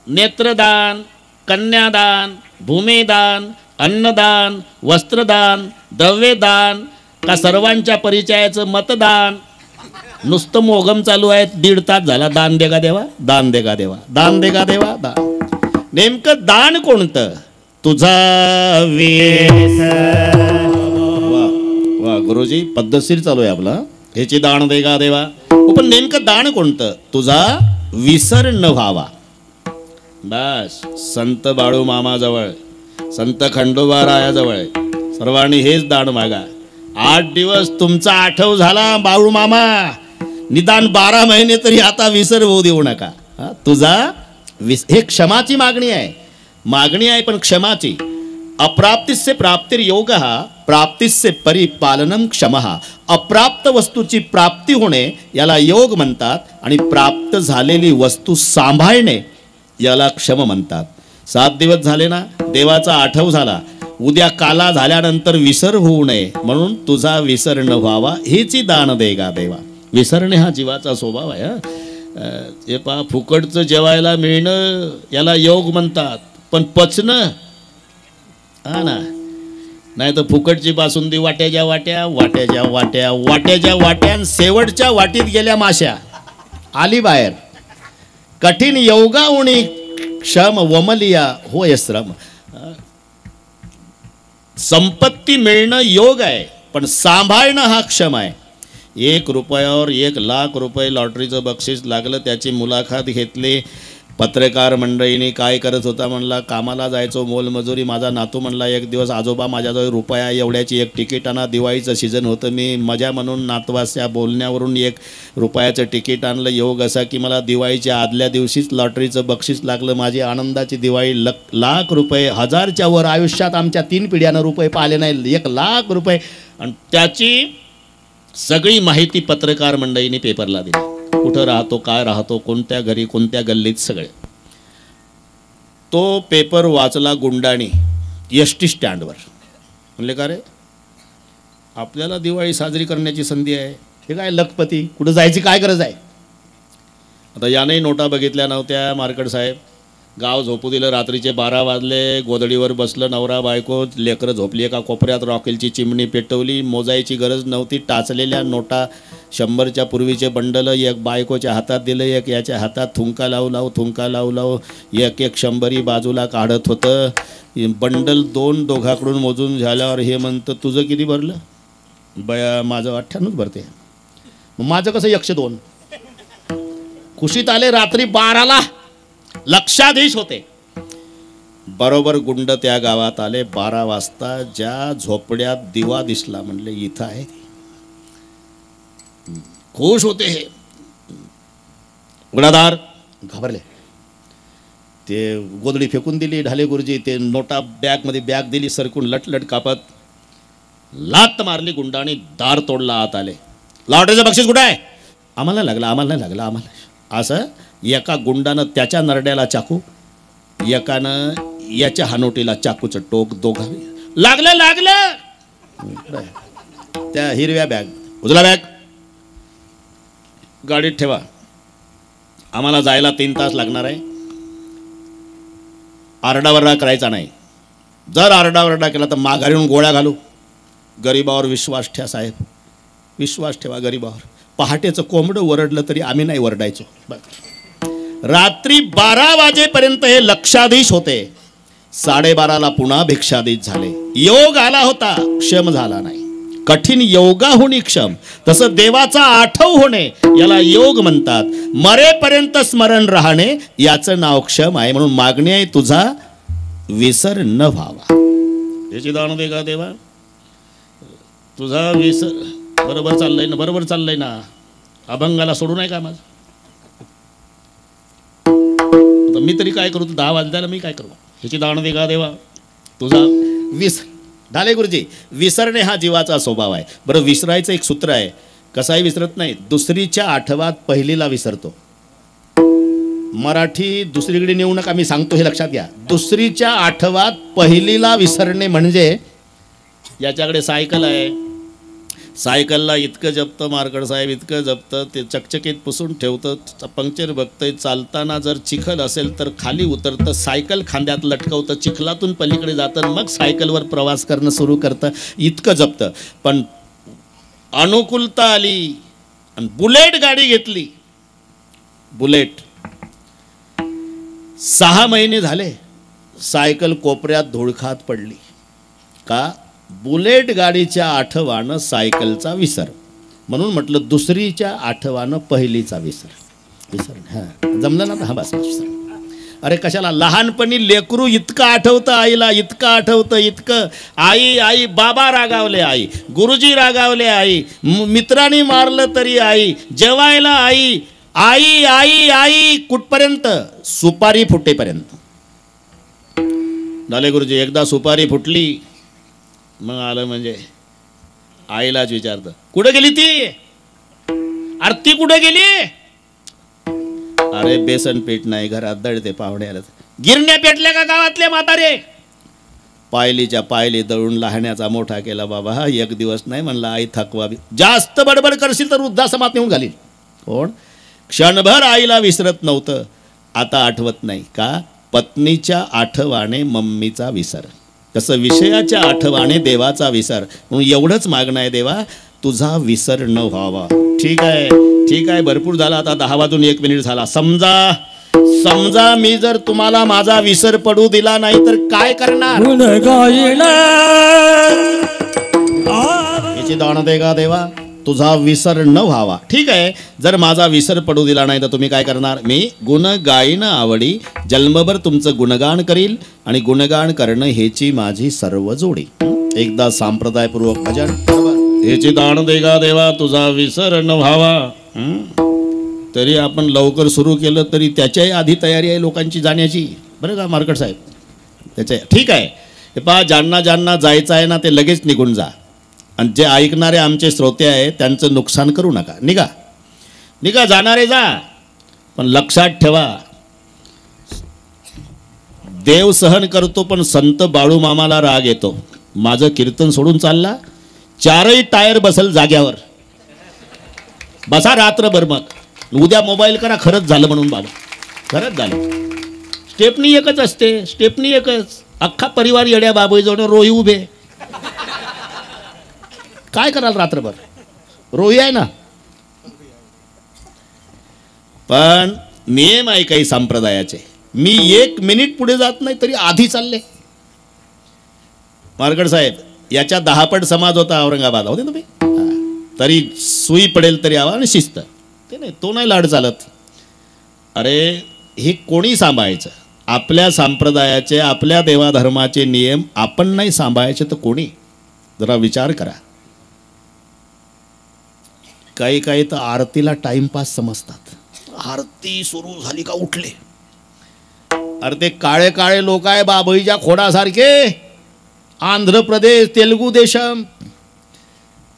नेत्रदान, कन्यादान, भूमिदान, अन्नदान, वस्त्रदान, द्रव्यदान, का सर्वांच्या परिचयाचं मतदान? नुसतं मोगम चालू आहे. 1.5 तास झाला. दान देगा देवा, दान देगा देवा, दान देगा देवा, दान. नेमकं दान कोणतं? तुझा वेस. वा गुरुजी, पद्धतशीर चालू आहे आपला. ह्याची दान देगा देवा. पण नेमकं दान कोणतं? तुझा विसर न व्हावा. बस. संत बाळू मामाजवळ, संत खंडोबारायाजवळ सर्वांनी हेच दान मागा. 8 दिवस तुमचा आठव झाला बाळू मामा, निदान 12 महिने तरी आता विसर होऊ देऊ नका. तुझा हे क्षमाची मागणी आहे. मागणी आहे पण क्षमाची. अप्राप्तिस्य प्राप्तिर्योग, प्राप्तिस्य परिपालनम क्षमः. अप्राप्त वस्तूची प्राप्ती होणे याला योग म्हणतात आणि प्राप्त झालेली वस्तू सांभाळणे याला क्षम म्हणतात. 7 दिवस झाले ना, देवाचा आठव झाला. उद्या काला झाल्यानंतर विसर होऊ नये म्हणून तुझा विसर न व्हावा, हेची दान देगा देवा. विसरणे हा जीवाचा स्वभाव आहे. हे पहा, फुकटचं जेवायला मिळणं याला योग म्हणतात, पण पचणं हा ना, नाही तर फुकटची बासुंदी वाट्याच्या वाट्या, वाट्याच्या वाट्या, वाट्याच्या वाट्या, शेवटच्या वाटीत गेल्या माश्या. आली बाहेर. कठीण योगा उणी क्षम वमलिया होय श्रम. संपत्ती मिळणं योग आहे, पण सांभाळणं हा क्षम आहे. 1 रुपयावर 1,00,000 रुपये लॉटरीचं बक्षीस लागलं. त्याची मुलाखत घेतली. पत्रकार मंडळीने काय करत होता म्हणला, कामाला जायचो मोलमजुरी. माझा नातू म्हणला, एक दिवस आजोबा माझ्याजवळ रुपया एवढ्याची एक तिकीट आणा. दिवाळीचं सीझन होतं. मी मजा म्हणून नातवाच्या बोलण्यावरून 1 रुपयाचं तिकीट आणलं. योग असा की मला दिवाळीच्या आदल्या दिवशीच लॉटरीचं बक्षीस लागलं. माझी आनंदाची दिवाळी. लाख रुपये, 1000च्या वर आयुष्यात आमच्या 3 पिढ्यानं रुपये पाहिले नाही. 1,00,000 रुपये. आणि त्याची सगळी माहिती पत्रकार मंडळीने पेपरला दिली. कुठं राहतो, काय राहतो, कोणत्या घरी, कोणत्या गल्लीत, सगळे. तो पेपर वाचला गुंडाणी एस टी स्टँडवर. म्हणले, का रे, आपल्याला दिवाळी साजरी करण्याची संधी आहे, हे काय लखपती, कुठं जायची काय गरज आहे? आता यानेही नोटा बघितल्या नव्हत्या. मार्केट साहेब गाव झोपू दिलं. रात्रीचे 12 वाजले. गोधडीवर बसलं नवरा बायको. लेकरं झोपली. एका कोपऱ्यात रॉकेलची चिमणी पेटवली. मोजायची गरज नव्हती. टाचलेल्या नोटा 100च्या पूर्वीचे बंडल एक बायकोच्या हातात दिलं, एक याच्या हातात. थुंका लावू 1-1 100 बाजूला काढत होतं. बंडल 2 दोघाकडून मोजून झाल्यावर हे म्हणतं, तुझं किती भरलं? बया, माझं 98 भरते. माझं कसं 102? खुशीत आले. रात्री 12ला लक्षाधीश होते. बरोबर गुंड त्या गावात आले. 12 वाजता ज्या झोपड्यात दिवा दिसला म्हणले, इथं आहे. खुश होते हे. उघडादार घाबरले. ते गोदडी फेकून दिली ढाले गुरुजी. ते नोटा बॅगमध्ये बॅग दिली सरकून लटलट कापत. लात मारली गुंडाने, दार तोडला, आत आले. लॉटरीचं बक्षीस कुठं आहे? आम्हाला लागला, आम्हाला नाही लागला, आम्हाला. असं एका गुंडानं त्याच्या नरड्याला चाकू, एकानं याच्या हानोटीला चाकूचं टोक, दोघा लागलं लागलं. त्या हिरव्या बॅग, उजला बॅग गाडीत ठेवा, आम्हाला जायला 3 तास लागणार आहे. आरडावरडा करायचा नाही. जर आरडावरडा केला तर माघारी येऊन गोळ्या घालू. गरिबावर विश्वास ठेवा साहेब, विश्वास ठेवा गरिबावर. पहाटेचं कोंबडं वरडलं तरी आम्ही नाही वरडायचो. रात्री 12 वाजेपर्यंत हे लक्षाधीश होते. 12:30ला पुन्हा भिक्षाधीश झाले. योग आला होता, क्षम झाला नाही. कठीण योगाहुनी क्षम, तसं देवाचा आठव होणे याला योग म्हणतात. मरेपर्यंत स्मरण राहणे याचं नाव क्षम आहे. म्हणून मागणी आहे तुझा विसर न व्हावा. याची दान दे का देवा, तुझा विसर. बरोबर चाललंय ना, बरोबर चाललंय ना. अभंगाला सोडू नाही का माझं? आता मी तरी काय करू? 10 वाजल्याला मी काय करू? ह्याची दान दे का देवा, तुझा विसर. ढाले गुरुजी, विसरणे हा जीवाचा स्वभाव आहे. बरं, विसरायचं एक सूत्र आहे. कसाही विसरत नाही. दुसरीच्या आठवात पहिलीला विसरतो. मराठी दुसरीकडे नेऊ नका, मी सांगतो हे लक्षात घ्या. दुसरीच्या आठवात पहिलीला विसरणे म्हणजे, याच्याकडे सायकल आहे, सायकलला इतकं जपतं मार्कड साहेब, इतकं जपतं, ते चकचकीत पुसून ठेवतं, पंक्चर बघतंय. चालताना जर चिखल असेल तर खाली उतरतं, सायकल खांद्यात लटकवतं, चिखलातून पलीकडे जातं, मग सायकलवर प्रवास करणं सुरू करतं. इतकं जपतं. पण अनुकूलता आली आणि बुलेट गाडी घेतली. बुलेट 6 महिने झाले सायकल कोपऱ्यात धुळखात पडली. का? बुलेट गाडीच्या आठवानं सायकलचा विसर. म्हणून म्हटलं दुसरीच्या आठवानं पहिलीचा विसर. विसर हां, जमलं ना? हा बस बस. अरे कशाला? लहानपणी लेकरू इतकं आठवतं आईला, इतकं आठवतं, इतकं. आई आई, बाबा रागावले आई, गुरुजी रागावले आई, मित्रांनी मारलं तरी आई, जेवायला आई, आई आई आई कुठपर्यंत? सुपारी फुटेपर्यंत. झाले गुरुजी, एकदा सुपारी फुटली मग आलं म्हणजे आईलाच विचारतं, कुठं गेली ती? आरती कुठं गेली? अरे बेसन पीठ नाही घरात, दळते पाहुण्याला. गिरण्या पेटल्या का गावातले म्हातारे? पायलीच्या पायली दळून लहाण्याचा मोठा केला बाबा. हा एक दिवस नाही म्हणला आई थकवावी. जास्त बडबड करशील तर वृद्धाश्रमात नेऊन घालील. कोण? क्षणभर आईला विसरत नव्हतं, आता आठवत नाही. का? पत्नीच्या आठवाने मम्मीचा विसर. तसं विषयाच्या आठवाने देवाचा विसर. म्हणून एवढंच मागणं आहे देवा, तुझा विसर न व्हावा. ठीक आहे, ठीक आहे, भरपूर झाला. आता 10 वाजून 1 मिनिट झाला. समजा मी जर तुम्हाला माझा विसर पडू दिला नाही तर काय करणार? याची दान दे का देवा, तुझा विसर न व्हावा. ठीक आहे, जर माझा विसर पडू दिला नाही तर तुम्ही काय करणार? मी गुण गाईन आवडी, जन्मभर तुमचं गुणगान करील आणि गुणगान करणं हेची माझी सर्व जोडी. एकदा सांप्रदायपूर्वक भजन. ह्याची दान दे का देवा, तुझा विसर न व्हावा. तरी आपण लवकर सुरू केलं तरी त्याच्याही आधी तयारी आहे लोकांची जाण्याची, बरं का मार्कड साहेब? त्याच्या ठीक आहे. हे पहा, ज्यांना जायचं आहे ना ते लगेच निघून जा. आणि जे ऐकणारे आमचे श्रोते आहेत त्यांचं नुकसान करू नका. निघा, जाणारे जा. पण लक्षात ठेवा, देव सहन करतो पण संत बाळू मामाला राग येतो. माझं कीर्तन सोडून चालला, 4ही टायर बसल जाग्यावर. बसा रात्रभर, मग उद्या मोबाईल करा खरंच झालं म्हणून. बाबा खरंच झालं. स्टेपनी एकच असते, स्टेपनी एकच. अख्खा परिवार येड्या बाबू जवळ रोही उभे. काय कराल रात्रभर? रोही आहे ना. पण नियम आहे काही संप्रदायाचे. मी 1 मिनिट पुढे जात नाही तरी आधी चालले. मार्कड साहेब, याच्या 10 पट समाज होता औरंगाबाद, होते तुम्ही? तरी सुई पडेल तरी आवा आणि शिस्त. ते नाही, तो नाही लाड चालत. अरे हे कोणी सांभाळायचं? आपल्या संप्रदायाचे, आपल्या देवाधर्माचे नियम आपण नाही सांभाळायचे तर कोणी? जरा विचार करा. काही तर आरतीला टाइमपास समजतात. आरती सुरू झाली का उठले. अरे ते काळे काळे लोक आहे बाबईच्या खोडासारखे, आंध्र प्रदेश तेलुगू देशम.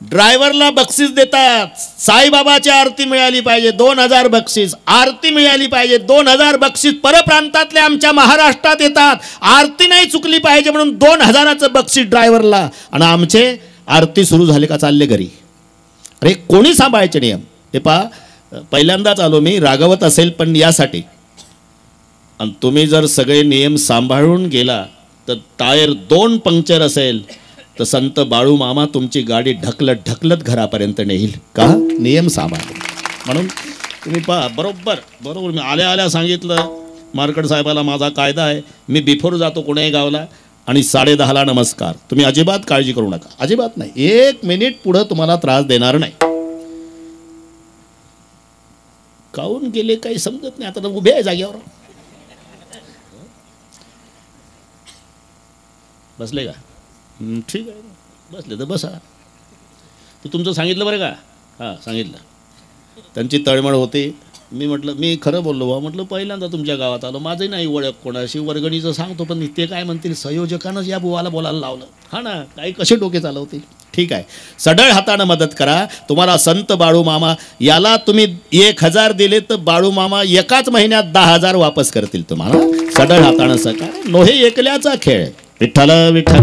ड्रायव्हरला बक्षीस देतात, साईबाबाची आरती मिळाली पाहिजे 2000 बक्षीस, आरती मिळाली पाहिजे 2000 बक्षीस. परप्रांतातले आमच्या महाराष्ट्रात येतात, आरती नाही चुकली पाहिजे म्हणून 2000चं बक्षीस ड्रायव्हरला. आणि आमचे आरती सुरू झाले का चालले घरी. अरे कोणी सांभाळायचे नियम. हे पहा, पहिल्यांदाच आलो मी, रागवत असेल पण यासाठी. आणि तुम्ही जर सगळे नियम सांभाळून गेला तर टायर 2 पंक्चर असेल तर संत बाळू मामा तुमची गाडी ढकलत ढकलत घरापर्यंत नेईल. का? नियम सांभाळले. म्हणून तुम्ही पहा, बरोबर मी आल्या आल्या सांगितलं मार्कड साहेबाला माझा कायदा आहे, मी बिफोर जातो कोण्याही गावला आणि 10:30ला नमस्कार. तुम्ही अजिबात काळजी करू नका, अजिबात नाही. 1 मिनिट पुढं तुम्हाला त्रास देणार नाही. काहून गेले काही समजत नाही. आता तर उभे आहे जागेवर. बसले का? ठीक आहे, बसले तर बसा. ते तुमचं सांगितलं बरं का? हां सांगितलं. त्यांची तळमळ होती. मी म्हटलं, मी खरं बोललो बा, म्हटलं पहिल्यांदा तुमच्या गावात आलो, माझंही नाही ओळख कोणाशी, वर्गणीचं सांगतो पण ते काय म्हणतील, संयोजकानंच या बुवाला बोलायला लावलं. हां ना, काही कसे डोके चालवतील. ठीक आहे, सढळ हातानं मदत करा. तुम्हाला संत बाळू मामा याला तुम्ही 1000 दिले तर बाळू मामा एकाच महिन्यात 10,000 वापस करतील तुम्हाला. सढळ हातानं सका. नोहे एकल्याचा खेळ. विठ्ठल विठ्ठल.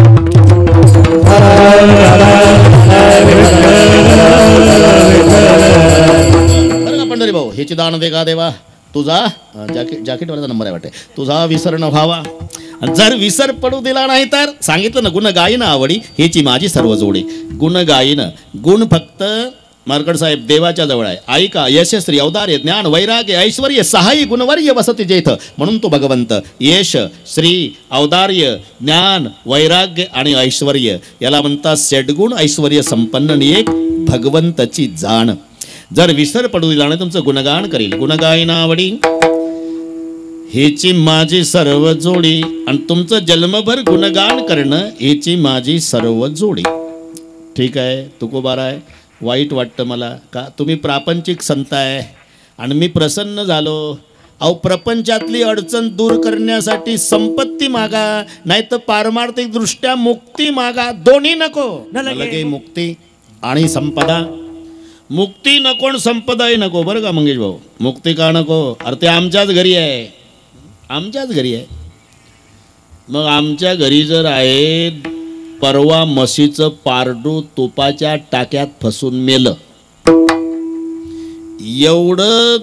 बरं का पंढरी भाऊ, हेची दान दे का देवा. तुझा जॅकेटवाल्याचा नंबर आहे वाटते. तुझा विसर न व्हावा, जर विसर पडू दिला नाही तर सांगितलं ना, गुण गायन आवडी हेची माझी सर्व जोडी. गुण गायन, गुण फक्त मार्कड साहेब देवाच्या जवळ आहे. ऐका, यशस्वी औदार्य ज्ञान वैराग्य ऐश्वर्य सहाय्य गुणवर्य वसती जेथ. म्हणून तो भगवंत यश श्री औदार्य ज्ञान वैराग्य आणि ऐश्वर्य याला म्हणतात षड्गुण ऐश्वर्य संपन्न एक भगवंताची जाण. जर विसर पडू दिला नाही तुमचं गुणगान करील. गुणगायनावडी हेची माझी सर्व जोडी. आणि तुमचं जन्मभर गुणगान करणं हेची माझी सर्व जोडी. ठीक आहे तुकोबाराय, वाईट वाटतं मला का तुम्ही प्रापंचिक संत आहे आणि मी प्रसन्न झालो. अहो प्रपंचातली अडचण दूर करण्यासाठी संपत्ती मागा, नाही तर पारमार्थिक दृष्ट्या मुक्ती मागा. दोन्ही नको. लगे मुक्ती आणि संपदा. मुक्ती नको आणि संपदाही नको. बरं का मंगेश भाऊ, मुक्ती का नको? अरे ते आमच्याच घरी आहे, आमच्याच घरी आहे. मग आमच्या घरी जर आहे, परवा म्हशीचं पारडू तुपाच्या टाक्यात फसून मेलं, एवढं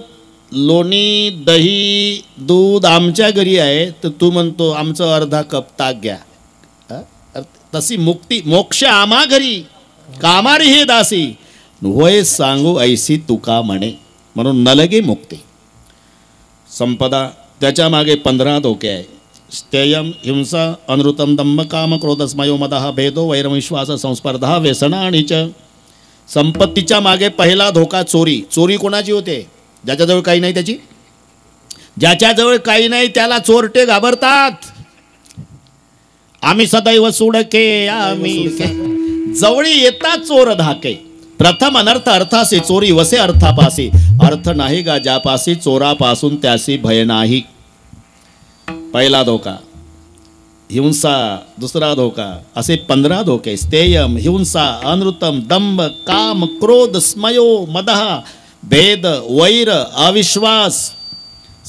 लोणी दही दूध आमच्या घरी आहे तर तू म्हणतो आमचं अर्धा कप ताक घ्या. तशी मुक्ती मोक्ष आम्हा घरी, कामारी हे दासी होय सांगू ऐसी तुका म्हणे. म्हणून नलगे मुक्ती. संपदा त्याच्या मागे 15 धोके आहे. स्थेयम हिंसा अनृतम दंभ काम क्रोध स्मयो मदः भेदो वैरविश्वास संस्पर्धा व्यसना आणि च. संपत्तीच्या मागे पहिला धोका चोरी. चोरी कोणाची होते? ज्याच्याजवळ काही नाही त्याची. ज्याच्याजवळ काही नाही त्याला चोरटे घाबरतात. आम्ही सदैव सुडके आम्ही जवळी येतात चोर धाके. प्रथम अनर्थ अर्थासे चोरी वसे अर्थापासी. अर्थ नाही गा ज्यापासी चोरापासून त्यासी भय नाही. पहिला धोका हिंसा. दुसरा धोका, असे 15 धोके. स्थेयम हिंसा अनृतम दंभ काम क्रोध स्मयो मदः भेद वैर अविश्वास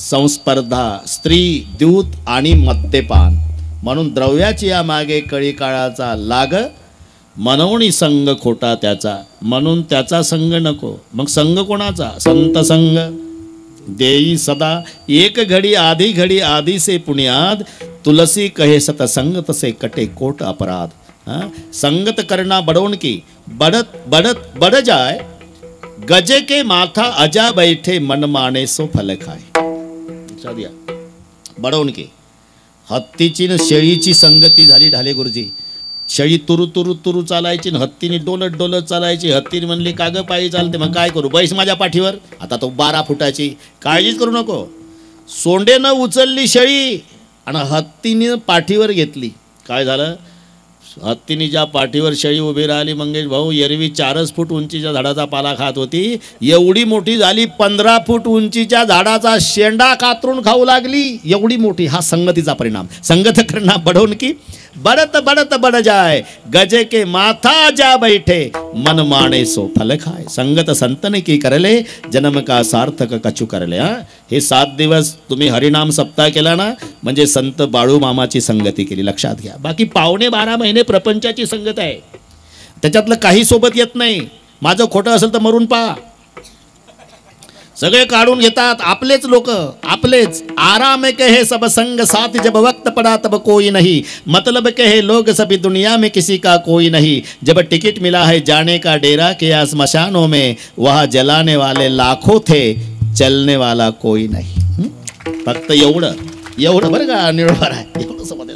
संस्पर्धा स्त्री द्यूत आणि मद्यपान. म्हणून द्रव्याची या मागे कळी काळाचा लाग, मनवणी संग खोटा त्याचा. म्हणून त्याचा संग नको. मग संग कोणाचा? संत संग. देई सदा एक घडी आधी घडी आधी से पुण्याद. तुलसी कहे सतसंग तसे कटे कोट अपराध. संगत करना बड़ोन की बढ़त बढ़त बढ़ जाए. गजे के माथा अजा बैठे मन माने सो फल खाए. बड़ोन की हत्तीची न शेळीची संगती झाली ढाले गुरुजी. शेळी तुरु तुरु तुरु चालायची, हत्तीने डोलत डोलत चालायची. हत्तीने म्हणली काग पायी चालते, मग काय करू, बैस माझ्या पाठीवर. आता तो 12 फुटाची. काळजीच करू नको. सोंडेनं उचलली शेळी आणि हत्तीने पाठीवर घेतली. काय झालं? हत्तीने ज्या पाठीवर शेळी उभी राहिली मंगेश भाऊ, एरवी 4 फूट उंचीच्या झाडाचा पाला खात होती, एवढी मोठी झाली 15 फूट उंचीच्या झाडाचा शेंडा कातरून खाऊ लागली, एवढी मोठी. हा संगतीचा परिणाम. संगत करना बढ़ोन की बढ़त बढ़त बढ़ जाए, गजे के माथा जा बैठे, मन माने सो फल खाए. संगत संतन की करले, जन्म का सार्थक कछु करले. हे 7 दिवस तुम्ही हरिनाम सप्ताह केला ना, म्हणजे संत बाळू मामाची संगती केली, लक्षात घ्या. बाकी 12 महिने प्रपंचाची संगत आहे, त्याच्यातलं काही सोबत येत नाही. माझं खोटं असेल तर मरून पहा, सगळे काढून घेतात आपलेच लोक, आपलेच. आराम के है सब संग साथ, जब वक्त पड़ा तब कोई नहीं, मतलब के है लोग सभी दुनिया में किसी का कोई नहीं. जब टिकट मिला है जाने का डेरा के स्मशानों में, वहाँ जलाने वाले लाखों थे, चलने वाला कोई नहीं. फक्त एवढं बरं का, निरोबर आहे, एवढं समज.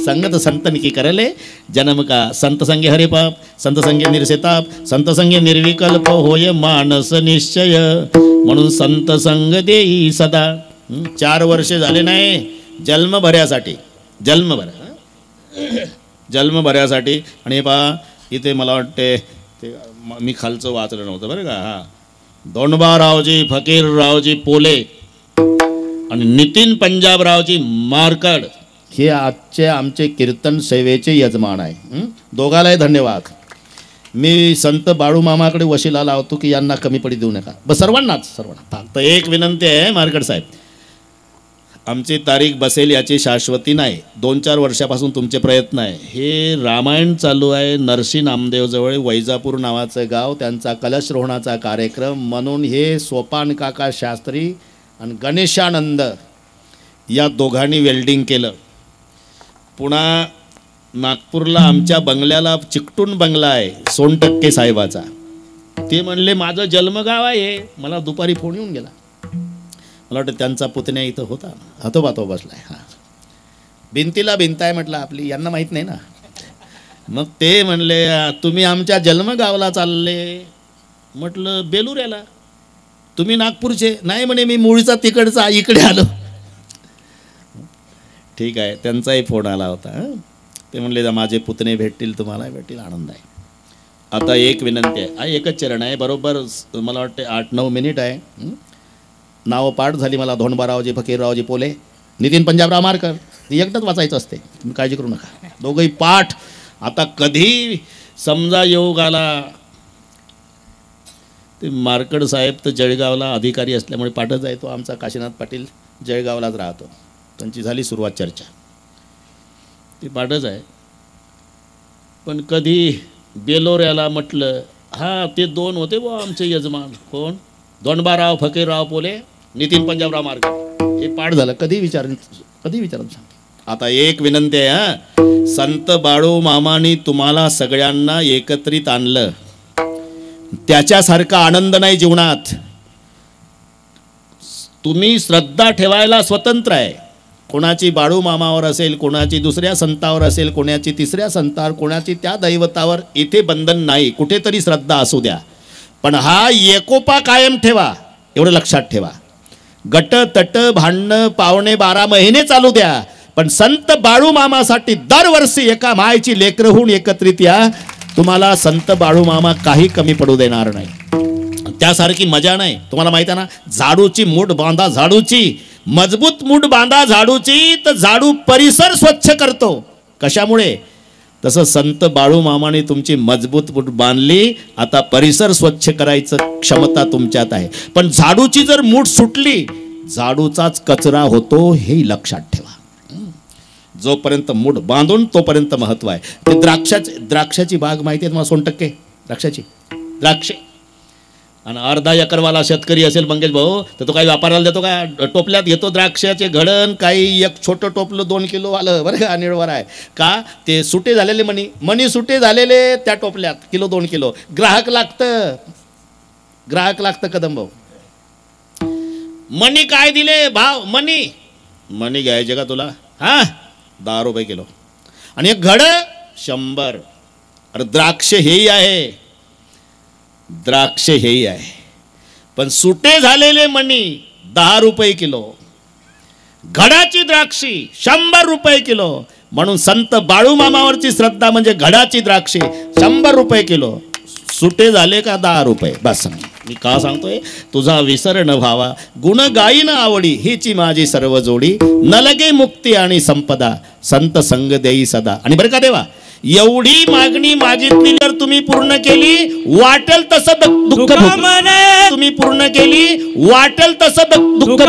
संगत संतन की करले, जन्म का संत संगे हरे पाप, संत संगे निर्सेताप, संत संगे निर्विकल्प होय मानस निश्चय. म्हणून संत संग देई सदा. 4 वर्षे झाले नाही जन्मभऱ्यासाठी, जन्मभऱ्यासाठी. आणि पहा इथे मला वाटते ते मी खालचं वाचलं नव्हतं बरं का. हा, दोंडबारावजी फकीररावजी पोले आणि नितीन पंजाबरावजी मारकड हे आजचे आमचे कीर्तन सेवेचे यजमान आहे. दोघालाही धन्यवाद. मी संत बाळू मामाकडे वशिला लावतो की यांना कमी पडी देऊ नका. बस सर्वांना. फक्त एक विनंती आहे मारकड साहेब, आमची तारीख बसेल याची शाश्वती नाही. 2-4 वर्षापासून तुमचे प्रयत्न आहे. हे रामायण चालू आहे नरसी नामदेवजवळ, वैजापूर नावाचं गाव, त्यांचा कलशरोहणाचा कार्यक्रम म्हणून हे सोपान काका शास्त्री आणि गणेशानंद या दोघांनी वेल्डिंग केलं. पुन्हा नागपूरला आमच्या बंगल्याला चिकटून बंगला आहे सोनटक्के साहेबाचा. ते म्हणले माझं जन्मगाव आहे. मला दुपारी फोन येऊन गेला, मला वाटतं त्यांचा पुतण्या इथं होता, हातोबातो बसलाय. हां, भिंतीला भिंत आहे म्हटलं आपली, यांना माहीत नाही ना. मग ते म्हणले तुम्ही आमच्या जन्मगावला चालले. म्हटलं बेलुऱ्याला. तुम्ही नागपूरचे? नाही म्हणे मी मूळचा तिकडचा, इकडे आलो. ठीक आहे, त्यांचाही फोन आला होता. ते म्हणले माझे पुतणे भेटतील, तुम्हाला भेटतील, आनंद आहे. आता एक विनंती आहे, हा एकच चरण आहे, बरोबर मला वाटते 8-9 मिनिट आहे. नावं पाठ झाली मला. धोंडबारावजी फकीररावजी पोले, नितीन पंजाबराव मारकर. एकटाच वाचायचं असते, तुम्ही काळजी करू नका, दोघंही पाठ. आता कधी समजा योग आला, ते मारकड साहेब तर जळगावला अधिकारी असल्यामुळे पाठच आहे. तो आमचा काशीनाथ पाटील जळगावलाच राहतो, त्यांची झाली सुरुवात चर्चा, ती पाठच आहे. पण कधी बेलोऱ्याला म्हटलं, हा ते 2 होते बुवा आमचे यजमान. कोण? दोंडबाराव फकीरराव पोले, नितीन पंजाबराव मारकर. हे पाठ झालं. कधी विचारून सांग. आता एक विनंती आहे, हा, संत बाळू मामानी तुम्हाला सगळ्यांना एकत्रित आणलं, त्याच्यासारखा आनंद नाही जीवनात. तुम्ही श्रद्धा ठेवायला स्वतंत्र आहे. कोणाची बाळू मामावर असेल, कोणाची दुसऱ्या संतावर असेल, कोणाची तिसऱ्या संतावर, कोणाची त्या दैवतावर. इथे बंधन नाही, कुठेतरी श्रद्धा असू द्या, पण हा एकोपा कायम ठेवा, एवढं लक्षात ठेवा. गट तट भांडणं पावणे 12 महिने चालू द्या, पण संत बाळू मामासाठी दरवर्षी एका मायची लेकरं होऊन एकत्रित या. तुम्हाला संत बाळू मामा काही कमी पडू देणार नाही. त्यासारखी मजा नाही. तुम्हाला माहिती आहे ना, झाडूची मूठ बांधा, झाडूची मजबूत मूठ बांधा झाडूची, तर झाडू परिसर स्वच्छ करतो. कशामुळे? तसं संत बाळू मामाने तुमची मजबूत मूठ बांधली, आता परिसर स्वच्छ करायचं क्षमता तुमच्यात आहे. पण झाडूची जर मूठ सुटली, झाडूचाच कचरा होतो, हे लक्षात ठेवा. जोपर्यंत मूठ बांधून तोपर्यंत महत्व आहे. ते द्राक्षाची बाग माहिती आहे तुम्हाला? सोनटक्के द्राक्षे. आणि अर्धा एकरवाला शेतकरी असेल मंगेश भाऊ, तर तो काही व्यापाराला देतो का? टोपल्यात घेतो द्राक्षाचे घडण, काही एक छोटं टोपलं 2 किलो आलं बरं का, निळवर आहे का. ते सुटे झालेले मणी सुटे झालेले त्या टोपल्यात, 1-2 किलो. ग्राहक लागतं कदम भाऊ. मणी काय दिले भाव? मणी घ्यायचे का तुला? हा, 10 रुपये किलो. आणि एक घड 100. अरे द्राक्ष हेही आहे, पण सुटे झालेले मणी 10 रुपये किलो. घडाची द्राक्षी 100 रुपये किलो. म्हणून संत बाळूमामावरची श्रद्धा म्हणजे घडाची द्राक्षे 100 रुपये किलो, सुटे झाले का 10 रुपये बस. मी का सांगतोय, तुझा विसर न व्हावा गुण गायीन आवडी, हीची माझी सर्व जोडी, न लगे मुक्ती आणि संपदा, संत संग देई सदा. आणि बरं का देवा, एवढी मागणी मागितली जर तुम्ही पूर्ण केली, वाटेल तसं दुःख तुम्ही पूर्ण केली, वाटेल तसं दुःख